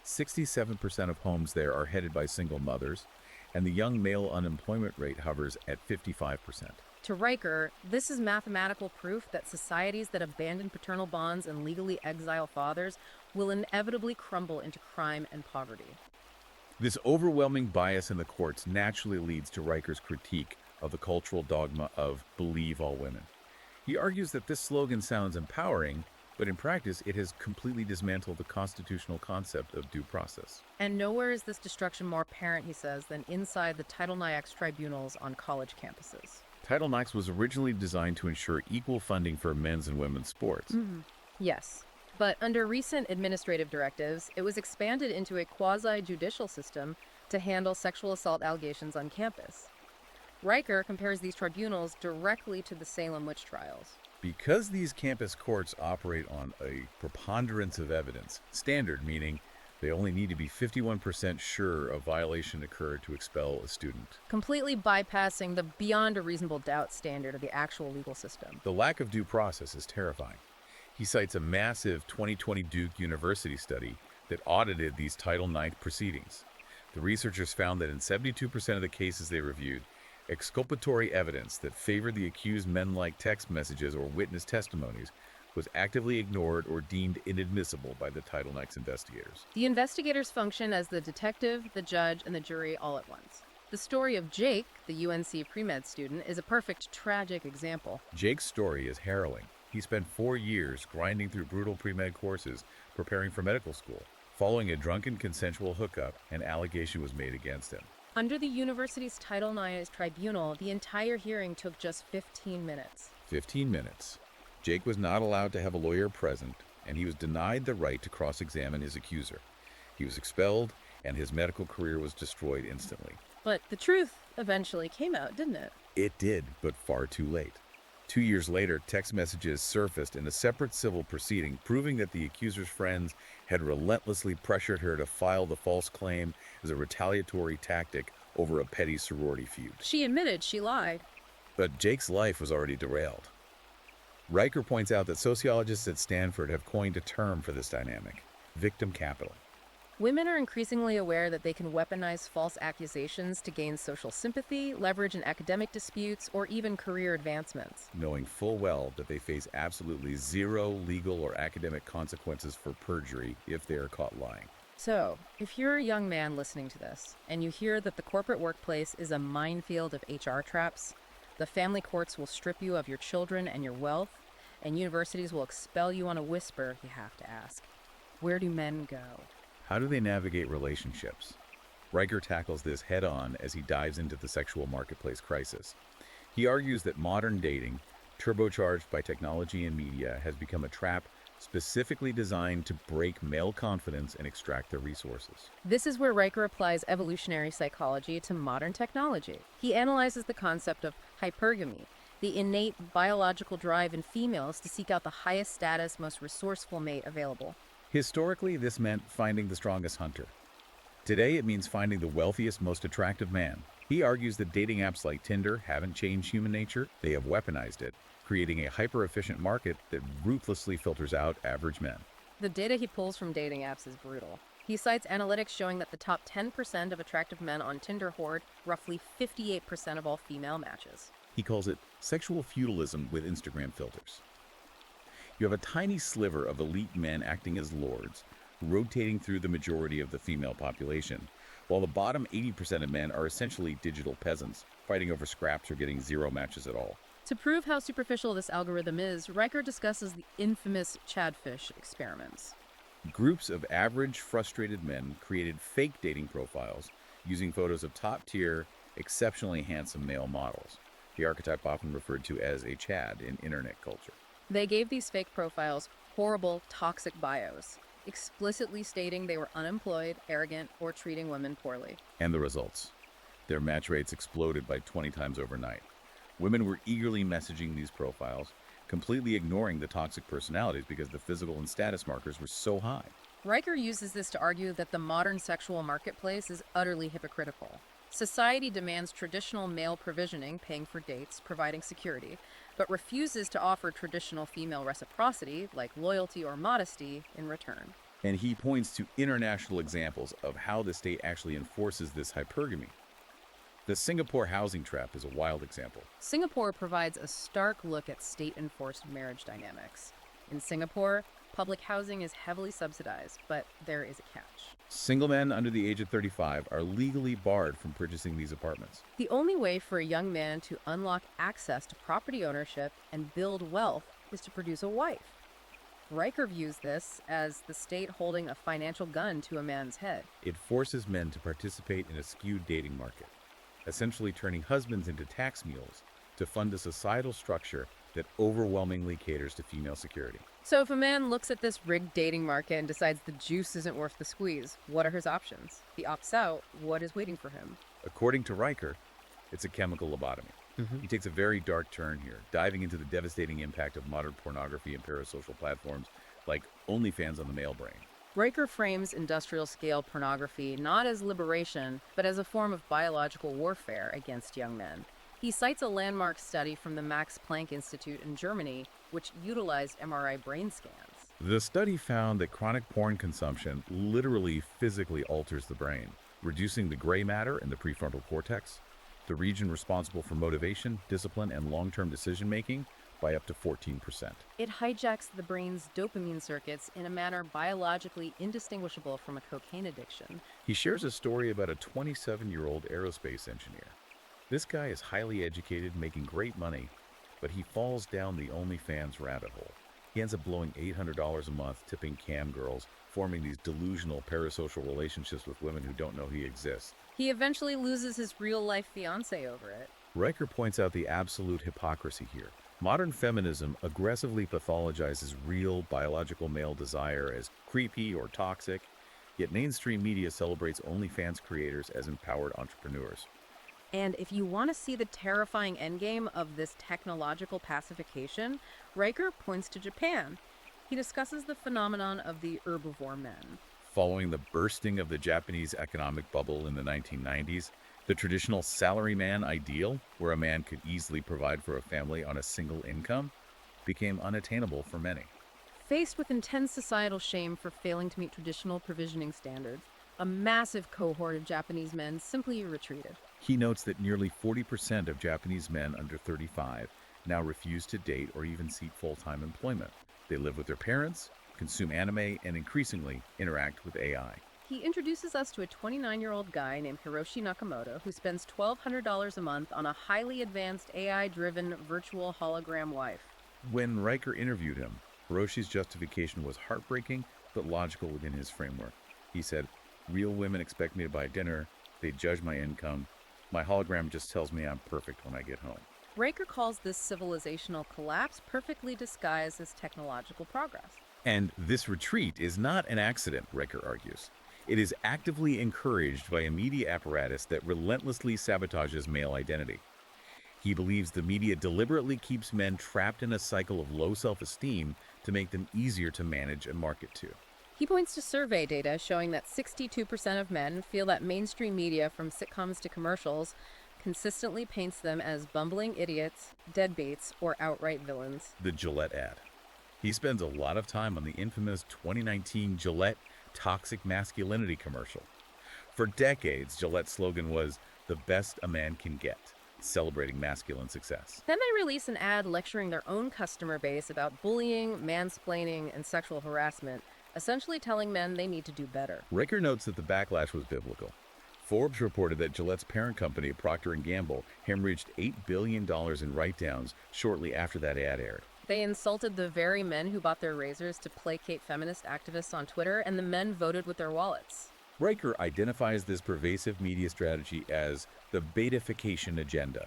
67% of homes there are headed by single mothers, and the young male unemployment rate hovers at 55%. To Riker, this is mathematical proof that societies that abandon paternal bonds and legally exile fathers will inevitably crumble into crime and poverty. This overwhelming bias in the courts naturally leads to Riker's critique of the cultural dogma of "believe all women." He argues that this slogan sounds empowering, but in practice it has completely dismantled the constitutional concept of due process. And nowhere is this destruction more apparent, he says, than inside the Title IX tribunals on college campuses. Title IX was originally designed to ensure equal funding for men's and women's sports. Yes, but under recent administrative directives, it was expanded into a quasi-judicial system to handle sexual assault allegations on campus. Riker compares these tribunals directly to the Salem witch trials. Because these campus courts operate on a preponderance of evidence standard, meaning they only need to be 51% sure a violation occurred to expel a student. Completely bypassing the beyond a reasonable doubt standard of the actual legal system. The lack of due process is terrifying. He cites a massive 2020 Duke University study that audited these Title IX proceedings. The researchers found that in 72% of the cases they reviewed, exculpatory evidence that favored the accused men-like text messages or witness testimonies was actively ignored or deemed inadmissible by the Title IX investigators. The investigators function as the detective, the judge, and the jury all at once. The story of Jake, the UNC pre-med student, is a perfect tragic example. Jake's story is harrowing. He spent 4 years grinding through brutal pre-med courses, preparing for medical school. Following a drunken consensual hookup, an allegation was made against him. Under the university's Title IX tribunal, the entire hearing took just 15 minutes. 15 minutes. Jake was not allowed to have a lawyer present, and he was denied the right to cross-examine his accuser. He was expelled, and his medical career was destroyed instantly. But the truth eventually came out, didn't it? It did, but far too late. 2 years later, text messages surfaced in a separate civil proceeding proving that the accuser's friends had relentlessly pressured her to file the false claim as a retaliatory tactic over a petty sorority feud. She admitted she lied. But Jake's life was already derailed. Riker points out that sociologists at Stanford have coined a term for this dynamic: victim capital. Women are increasingly aware that they can weaponize false accusations to gain social sympathy, leverage in academic disputes, or even career advancements. Knowing full well that they face absolutely zero legal or academic consequences for perjury if they are caught lying. So, if you're a young man listening to this, and you hear that the corporate workplace is a minefield of HR traps, the family courts will strip you of your children and your wealth, and universities will expel you on a whisper, you have to ask, where do men go? How do they navigate relationships? Riker tackles this head-on as he dives into the sexual marketplace crisis. He argues that modern dating, turbocharged by technology and media, has become a trap specifically designed to break male confidence and extract their resources. This is where Riker applies evolutionary psychology to modern technology. He analyzes the concept of hypergamy, the innate biological drive in females to seek out the highest status, most resourceful mate available. Historically, this meant finding the strongest hunter. Today, it means finding the wealthiest, most attractive man. He argues that dating apps like Tinder haven't changed human nature, they have weaponized it, creating a hyper-efficient market that ruthlessly filters out average men. The data he pulls from dating apps is brutal. He cites analytics showing that the top 10% of attractive men on Tinder hoard roughly 58% of all female matches. He calls it sexual feudalism with Instagram filters. You have a tiny sliver of elite men acting as lords, rotating through the majority of the female population, while the bottom 80% of men are essentially digital peasants, fighting over scraps or getting zero matches at all. To prove how superficial this algorithm is, Riker discusses the infamous Chadfish experiments. Groups of average, frustrated men created fake dating profiles using photos of top-tier, exceptionally handsome male models, the archetype often referred to as a Chad in internet culture. They gave these fake profiles horrible, toxic bios, explicitly stating they were unemployed, arrogant, or treating women poorly. And the results? Their match rates exploded by 20 times overnight. Women were eagerly messaging these profiles, completely ignoring the toxic personalities because the physical and status markers were so high. Riker uses this to argue that the modern sexual marketplace is utterly hypocritical. Society demands traditional male provisioning, paying for dates, providing security, but refuses to offer traditional female reciprocity, like loyalty or modesty, in return. And he points to international examples of how the state actually enforces this hypergamy. The Singapore housing trap is a wild example. Singapore provides a stark look at state-enforced marriage dynamics. In Singapore, public housing is heavily subsidized, but there is a catch. Single men under the age of 35 are legally barred from purchasing these apartments. The only way for a young man to unlock access to property ownership and build wealth is to produce a wife. Riker views this as the state holding a financial gun to a man's head. It forces men to participate in a skewed dating market, essentially turning husbands into tax mules to fund a societal structure that overwhelmingly caters to female security. So if a man looks at this rigged dating market and decides the juice isn't worth the squeeze, what are his options? If he opts out, what is waiting for him? According to Riker, it's a chemical lobotomy. He takes a very dark turn here, diving into the devastating impact of modern pornography and parasocial platforms like OnlyFans on the male brain. Riker frames industrial-scale pornography not as liberation, but as a form of biological warfare against young men. He cites a landmark study from the Max Planck Institute in Germany, which utilized MRI brain scans. The study found that chronic porn consumption literally physically alters the brain, reducing the gray matter in the prefrontal cortex, the region responsible for motivation, discipline, and long-term decision-making, by up to 14%. It hijacks the brain's dopamine circuits in a manner biologically indistinguishable from a cocaine addiction. He shares a story about a 27-year-old aerospace engineer. This guy is highly educated, making great money, but he falls down the OnlyFans rabbit hole. He ends up blowing $800 a month tipping cam girls forming these delusional parasocial relationships with women who don't know he exists. He eventually loses his real-life fiancée over it. Riker points out the absolute hypocrisy here. Modern feminism aggressively pathologizes real biological male desire as creepy or toxic, yet mainstream media celebrates OnlyFans creators as empowered entrepreneurs. And if you want to see the terrifying endgame of this technological pacification, Riker points to Japan. He discusses the phenomenon of the herbivore men. Following the bursting of the Japanese economic bubble in the 1990s, the traditional salaryman ideal, where a man could easily provide for a family on a single income, became unattainable for many. Faced with intense societal shame for failing to meet traditional provisioning standards, a massive cohort of Japanese men simply retreated. He notes that nearly 40% of Japanese men under 35 now refuse to date or even seek full-time employment. They live with their parents, consume anime, and increasingly interact with AI. He introduces us to a 29-year-old guy named Hiroshi Nakamoto who spends $1,200 a month on a highly advanced AI-driven virtual hologram wife. When Riker interviewed him, Hiroshi's justification was heartbreaking but logical within his framework. He said, "Real women expect me to buy dinner, they judge my income. My hologram just tells me I'm perfect when I get home." Riker calls this civilizational collapse perfectly disguised as technological progress. And this retreat is not an accident, Riker argues. It is actively encouraged by a media apparatus that relentlessly sabotages male identity. He believes the media deliberately keeps men trapped in a cycle of low self-esteem to make them easier to manage and market to. He points to survey data showing that 62% of men feel that mainstream media, from sitcoms to commercials, consistently paints them as bumbling idiots, deadbeats, or outright villains. The Gillette ad. He spends a lot of time on the infamous 2019 Gillette toxic masculinity commercial. For decades, Gillette's slogan was, "The best a man can get," celebrating masculine success. Then they release an ad lecturing their own customer base about bullying, mansplaining, and sexual harassment, essentially telling men they need to do better. Riker notes that the backlash was biblical. Forbes reported that Gillette's parent company, Procter & Gamble, hemorrhaged $8 billion in write-downs shortly after that ad aired. They insulted the very men who bought their razors to placate feminist activists on Twitter, and the men voted with their wallets. Riker identifies this pervasive media strategy as the betification agenda.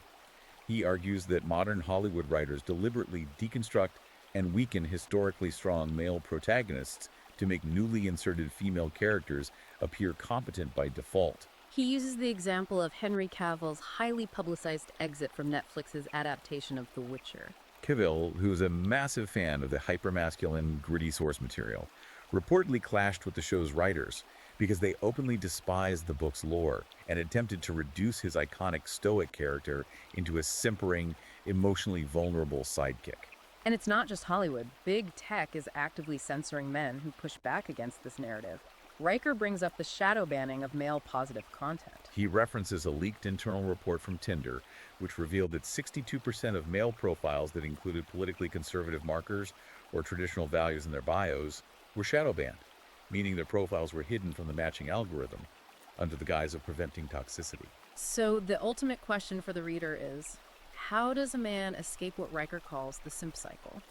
He argues that modern Hollywood writers deliberately deconstruct and weaken historically strong male protagonists to make newly inserted female characters appear competent by default. He uses the example of Henry Cavill's highly publicized exit from Netflix's adaptation of The Witcher. Cavill, who is a massive fan of the hypermasculine, gritty source material, reportedly clashed with the show's writers because they openly despised the book's lore and attempted to reduce his iconic stoic character into a simpering, emotionally vulnerable sidekick. And it's not just Hollywood. Big tech is actively censoring men who push back against this narrative. Riker brings up the shadow banning of male-positive content. He references a leaked internal report from Tinder, which revealed that 62% of male profiles that included politically conservative markers or traditional values in their bios were shadow banned, meaning their profiles were hidden from the matching algorithm under the guise of preventing toxicity. So the ultimate question for the reader is, how does a man escape what Riker calls the simp cycle?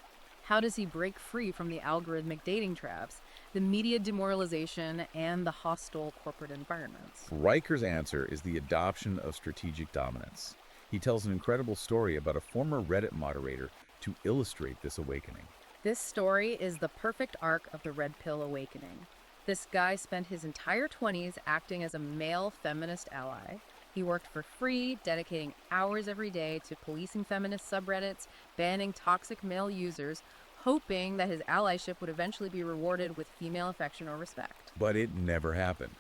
How does he break free from the algorithmic dating traps, the media demoralization, and the hostile corporate environments? Riker's answer is the adoption of strategic dominance. He tells an incredible story about a former Reddit moderator to illustrate this awakening. This story is the perfect arc of the Red Pill awakening. This guy spent his entire 20s acting as a male feminist ally. He worked for free, dedicating hours every day to policing feminist subreddits, banning toxic male users, hoping that his allyship would eventually be rewarded with female affection or respect. But it never happened.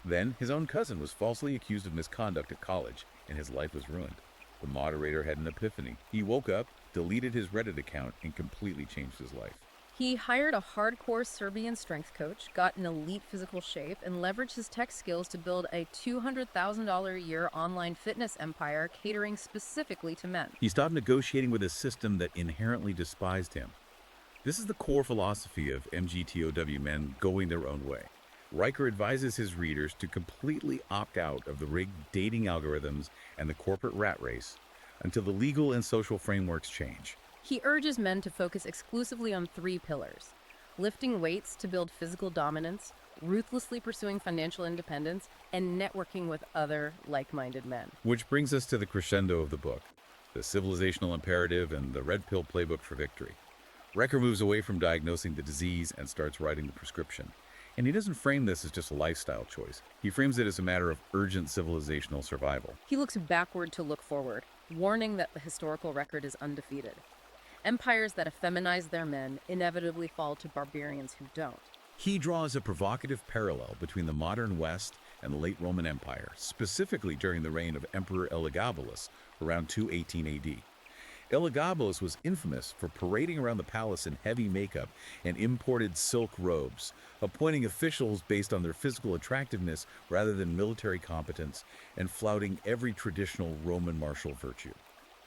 Then, his own cousin was falsely accused of misconduct at college, and his life was ruined. The moderator had an epiphany. He woke up, deleted his Reddit account, and completely changed his life. He hired a hardcore Serbian strength coach, got in elite physical shape, and leveraged his tech skills to build a $200,000 a year online fitness empire catering specifically to men. He stopped negotiating with a system that inherently despised him. This is the core philosophy of MGTOW men going their own way. Riker advises his readers to completely opt out of the rigged dating algorithms and the corporate rat race until the legal and social frameworks change. He urges men to focus exclusively on 3 pillars. lifting weights to build physical dominance, ruthlessly pursuing financial independence, and networking with other like-minded men. Which brings us to the crescendo of the book, the civilizational imperative and the red pill playbook for victory. Riker moves away from diagnosing the disease and starts writing the prescription. And he doesn't frame this as just a lifestyle choice. He frames it as a matter of urgent civilizational survival. He looks backward to look forward, warning that the historical record is undefeated. Empires that effeminize their men inevitably fall to barbarians who don't. He draws a provocative parallel between the modern West and the late Roman Empire, specifically during the reign of Emperor Elagabalus around 218 AD. Elagabalus was infamous for parading around the palace in heavy makeup and imported silk robes, appointing officials based on their physical attractiveness rather than military competence, and flouting every traditional Roman martial virtue.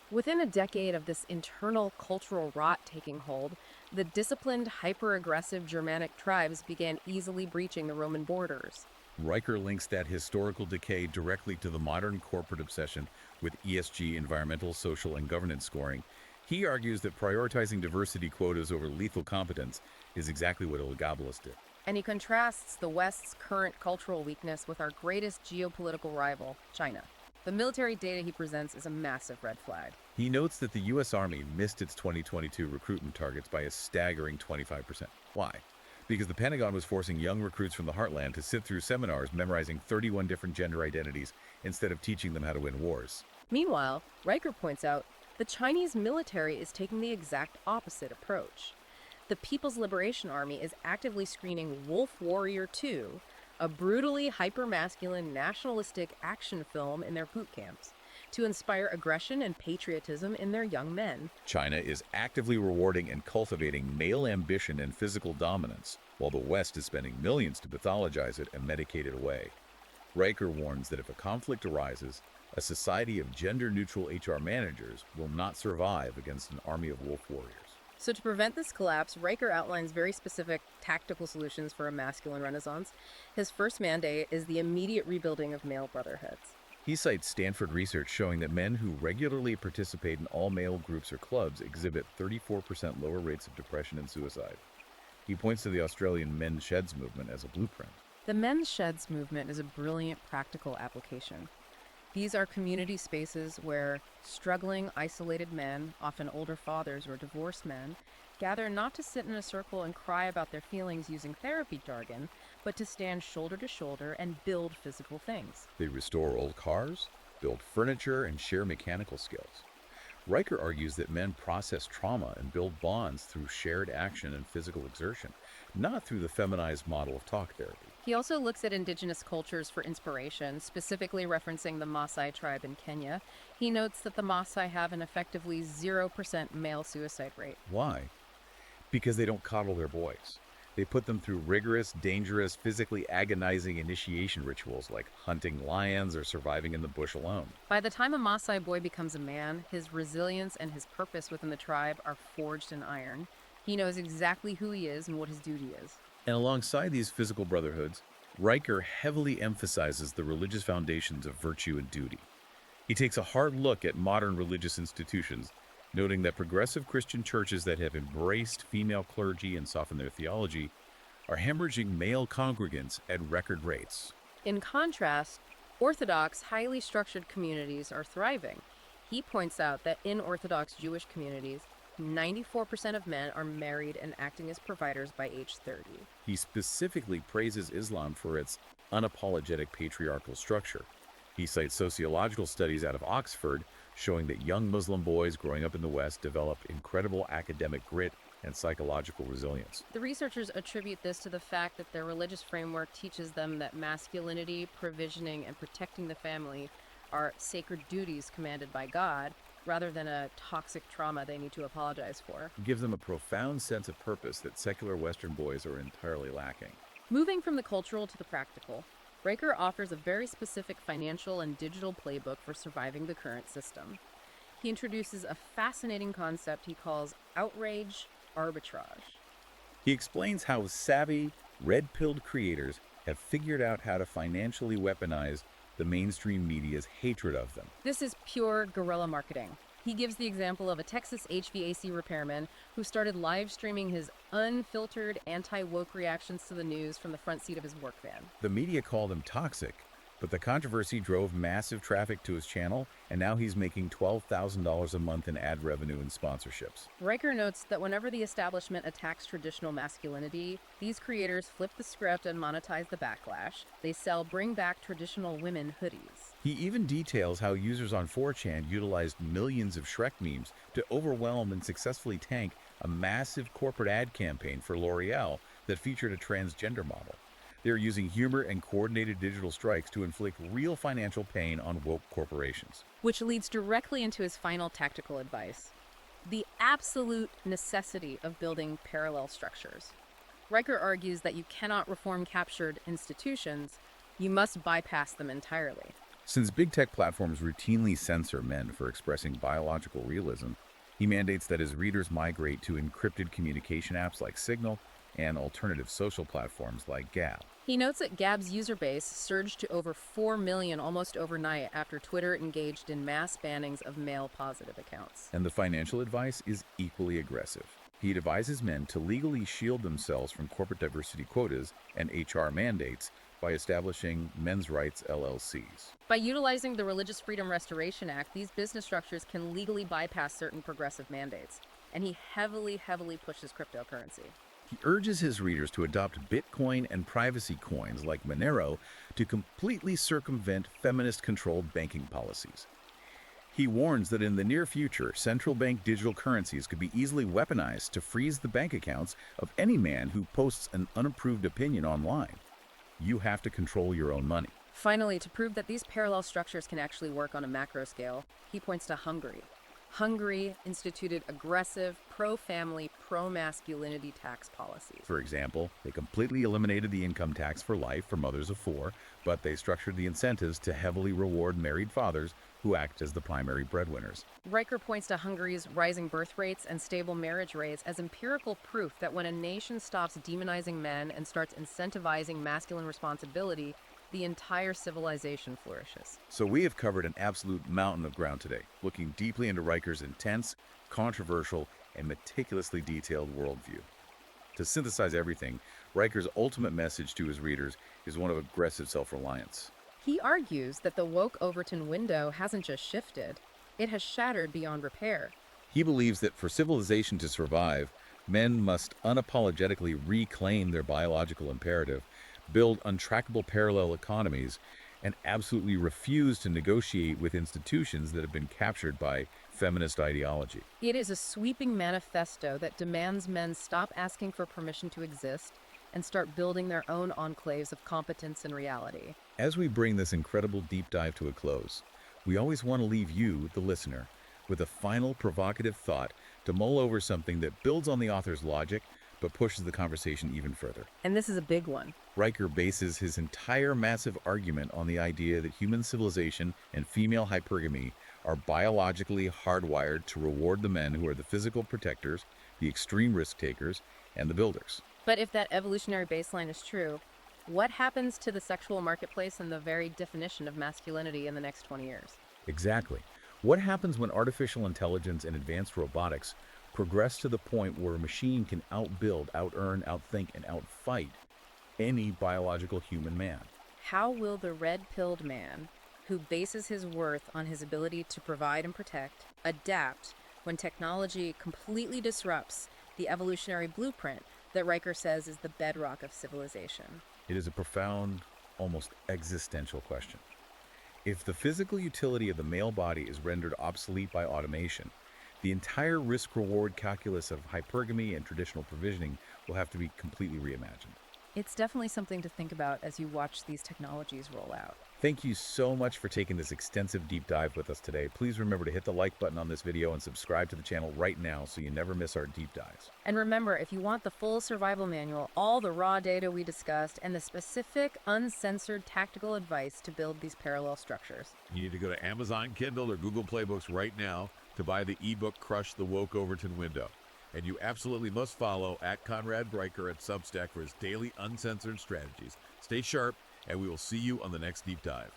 Within a decade of this internal cultural rot taking hold, the disciplined, hyper-aggressive Germanic tribes began easily breaching the Roman borders. Riker links that historical decay directly to the modern corporate obsession with ESG, environmental, social, and governance scoring. He argues that prioritizing diversity quotas over lethal competence is exactly what Elagabalus did. And he contrasts the West's current cultural weakness with our greatest geopolitical rival, China. The military data he presents is a massive red flag. He notes that the U.S. Army missed its 2022 recruitment targets by a staggering 25%. Why? Because the Pentagon was forcing young recruits from the heartland to sit through seminars memorizing 31 different gender identities instead of teaching them how to win wars. Meanwhile, Riker points out the Chinese military is taking the exact opposite approach. The People's Liberation Army is actively screening Wolf Warrior 2, a brutally hyper-masculine nationalistic action film in their boot camps, to inspire aggression and patriotism in their young men. China is actively rewarding and cultivating male ambition and physical dominance, while the West is spending millions to pathologize it and medicate it away. Riker warns that if a conflict arises, a society of gender-neutral HR managers will not survive against an army of wolf warriors. So to prevent this collapse, Riker outlines very specific tactical solutions for a masculine renaissance. His first mandate is the immediate rebuilding of male brotherhoods. He cites Stanford research showing that men who regularly participate in all-male groups or clubs exhibit 34% lower rates of depression and suicide. He points to the Australian men's sheds movement as a blueprint. The men's sheds movement is a brilliant practical application. These are community spaces where struggling, isolated men, often older fathers or divorced men, gather not to sit in a circle and cry about their feelings using therapy jargon, but to stand shoulder to shoulder and build physical things. They restore old cars, build furniture, and share mechanical skills. Riker argues that men process trauma and build bonds through shared action and physical exertion, not through the feminized model of talk therapy. He also looks at indigenous cultures for inspiration, specifically referencing the Maasai tribe in Kenya. He notes that the Maasai have an effectively 0% male suicide rate. Why? Because they don't coddle their boys. They put them through rigorous, dangerous, physically agonizing initiation rituals like hunting lions or surviving in the bush alone. By the time a Maasai boy becomes a man, his resilience and his purpose within the tribe are forged in iron. He knows exactly who he is and what his duty is. And alongside these physical brotherhoods, Riker heavily emphasizes the religious foundations of virtue and duty. He takes a hard look at modern religious institutions, noting that progressive Christian churches that have embraced female clergy and softened their theology are hemorrhaging male congregants at record rates. In contrast, Orthodox, highly structured communities are thriving. He points out that in Orthodox Jewish communities, 94% of men are married and acting as providers by age 30. He specifically praises Islam for its unapologetic patriarchal structure. He cites sociological studies out of Oxford showing that young Muslim boys growing up in the West develop incredible academic grit and psychological resilience. The researchers attribute this to the fact that their religious framework teaches them that masculinity, provisioning, and protecting the family are sacred duties commanded by God, rather than a toxic trauma they need to apologize for. It gives them a profound sense of purpose that secular Western boys are entirely lacking. Moving from the cultural to the practical, Riker offers a very specific financial and digital playbook for surviving the current system. He introduces a fascinating concept he calls outrage arbitrage. He explains how savvy, red-pilled creators have figured out how to financially weaponize the mainstream media's hatred of them. This is pure guerrilla marketing. He gives the example of a Texas HVAC repairman who started live streaming his unfiltered anti-woke reactions to the news from the front seat of his work van. The media called him toxic, but the controversy drove massive traffic to his channel, and now he's making $12,000 a month in ad revenue and sponsorships. Riker notes that whenever the establishment attacks traditional masculinity, these creators flip the script and monetize the backlash. They sell Bring Back Traditional Women hoodies. He even details how users on 4chan utilized millions of Shrek memes to overwhelm and successfully tank a massive corporate ad campaign for L'Oreal that featured a transgender model. They are using humor and coordinated digital strikes to inflict real financial pain on woke corporations. Which leads directly into his final tactical advice: the absolute necessity of building parallel structures. Riker argues that you cannot reform captured institutions, you must bypass them entirely. Since big tech platforms routinely censor men for expressing biological realism, he mandates that his readers migrate to encrypted communication apps like Signal and alternative social platforms like Gab. He notes that Gab's user base surged to over 4 million almost overnight after Twitter engaged in mass bannings of male-positive accounts. And the financial advice is equally aggressive. He advises men to legally shield themselves from corporate diversity quotas and HR mandates by establishing men's rights LLCs. By utilizing the Religious Freedom Restoration Act, these business structures can legally bypass certain progressive mandates. And he heavily pushes cryptocurrency. He urges his readers to adopt Bitcoin and privacy coins like Monero to completely circumvent feminist-controlled banking policies. He warns that in the near future, central bank digital currencies could be easily weaponized to freeze the bank accounts of any man who posts an unapproved opinion online. You have to control your own money. Finally, to prove that these parallel structures can actually work on a macro scale, he points to Hungary. Hungary instituted aggressive, pro-family, pro-masculinity tax policies. For example, they completely eliminated the income tax for life for mothers of four, but they structured the incentives to heavily reward married fathers who act as the primary breadwinners. Riker points to Hungary's rising birth rates and stable marriage rates as empirical proof that when a nation stops demonizing men and starts incentivizing masculine responsibility, the entire civilization flourishes. So we have covered an absolute mountain of ground today, looking deeply into Riker's intense, controversial, and meticulously detailed worldview. To synthesize everything, Riker's ultimate message to his readers is one of aggressive self-reliance. He argues that the woke Overton window hasn't just shifted, it has shattered beyond repair. He believes that for civilization to survive, men must unapologetically reclaim their biological imperative, build untrackable parallel economies, and absolutely refuse to negotiate with institutions that have been captured by feminist ideology. It is a sweeping manifesto that demands men stop asking for permission to exist and start building their own enclaves of competence and reality. As we bring this incredible deep dive to a close, we always want to leave you, the listener, with a final provocative thought to mull over something that builds on the author's logic but pushes the conversation even further. And this is a big one. Riker bases his entire massive argument on the idea that human civilization and female hypergamy are biologically hardwired to reward the men who are the physical protectors, the extreme risk takers, and the builders. But if that evolutionary baseline is true, what happens to the sexual marketplace and the very definition of masculinity in the next 20 years? Exactly. What happens when artificial intelligence and advanced robotics progress to the point where a machine can outbuild, out-earn, outthink, and outfight any biological human man? How will the red-pilled man, who bases his worth on his ability to provide and protect, adapt when technology completely disrupts the evolutionary blueprint that Riker says is the bedrock of civilization? It is a profound, almost existential question. If the physical utility of the male body is rendered obsolete by automation, the entire risk-reward calculus of hypergamy and traditional provisioning will have to be completely reimagined. It's definitely something to think about as you watch these technologies roll out. Thank you so much for taking this extensive deep dive with us today. Please remember to hit the like button on this video and subscribe to the channel right now so you never miss our deep dives. And remember, if you want the full survival manual, all the raw data we discussed, and the specific, uncensored tactical advice to build these parallel structures, you need to go to Amazon Kindle or Google Play Books right now to buy the ebook Crush the Woke Overton Window. And you absolutely must follow @Conrad Breicher at Substack for his daily uncensored strategies. Stay sharp, and we will see you on the next deep dive.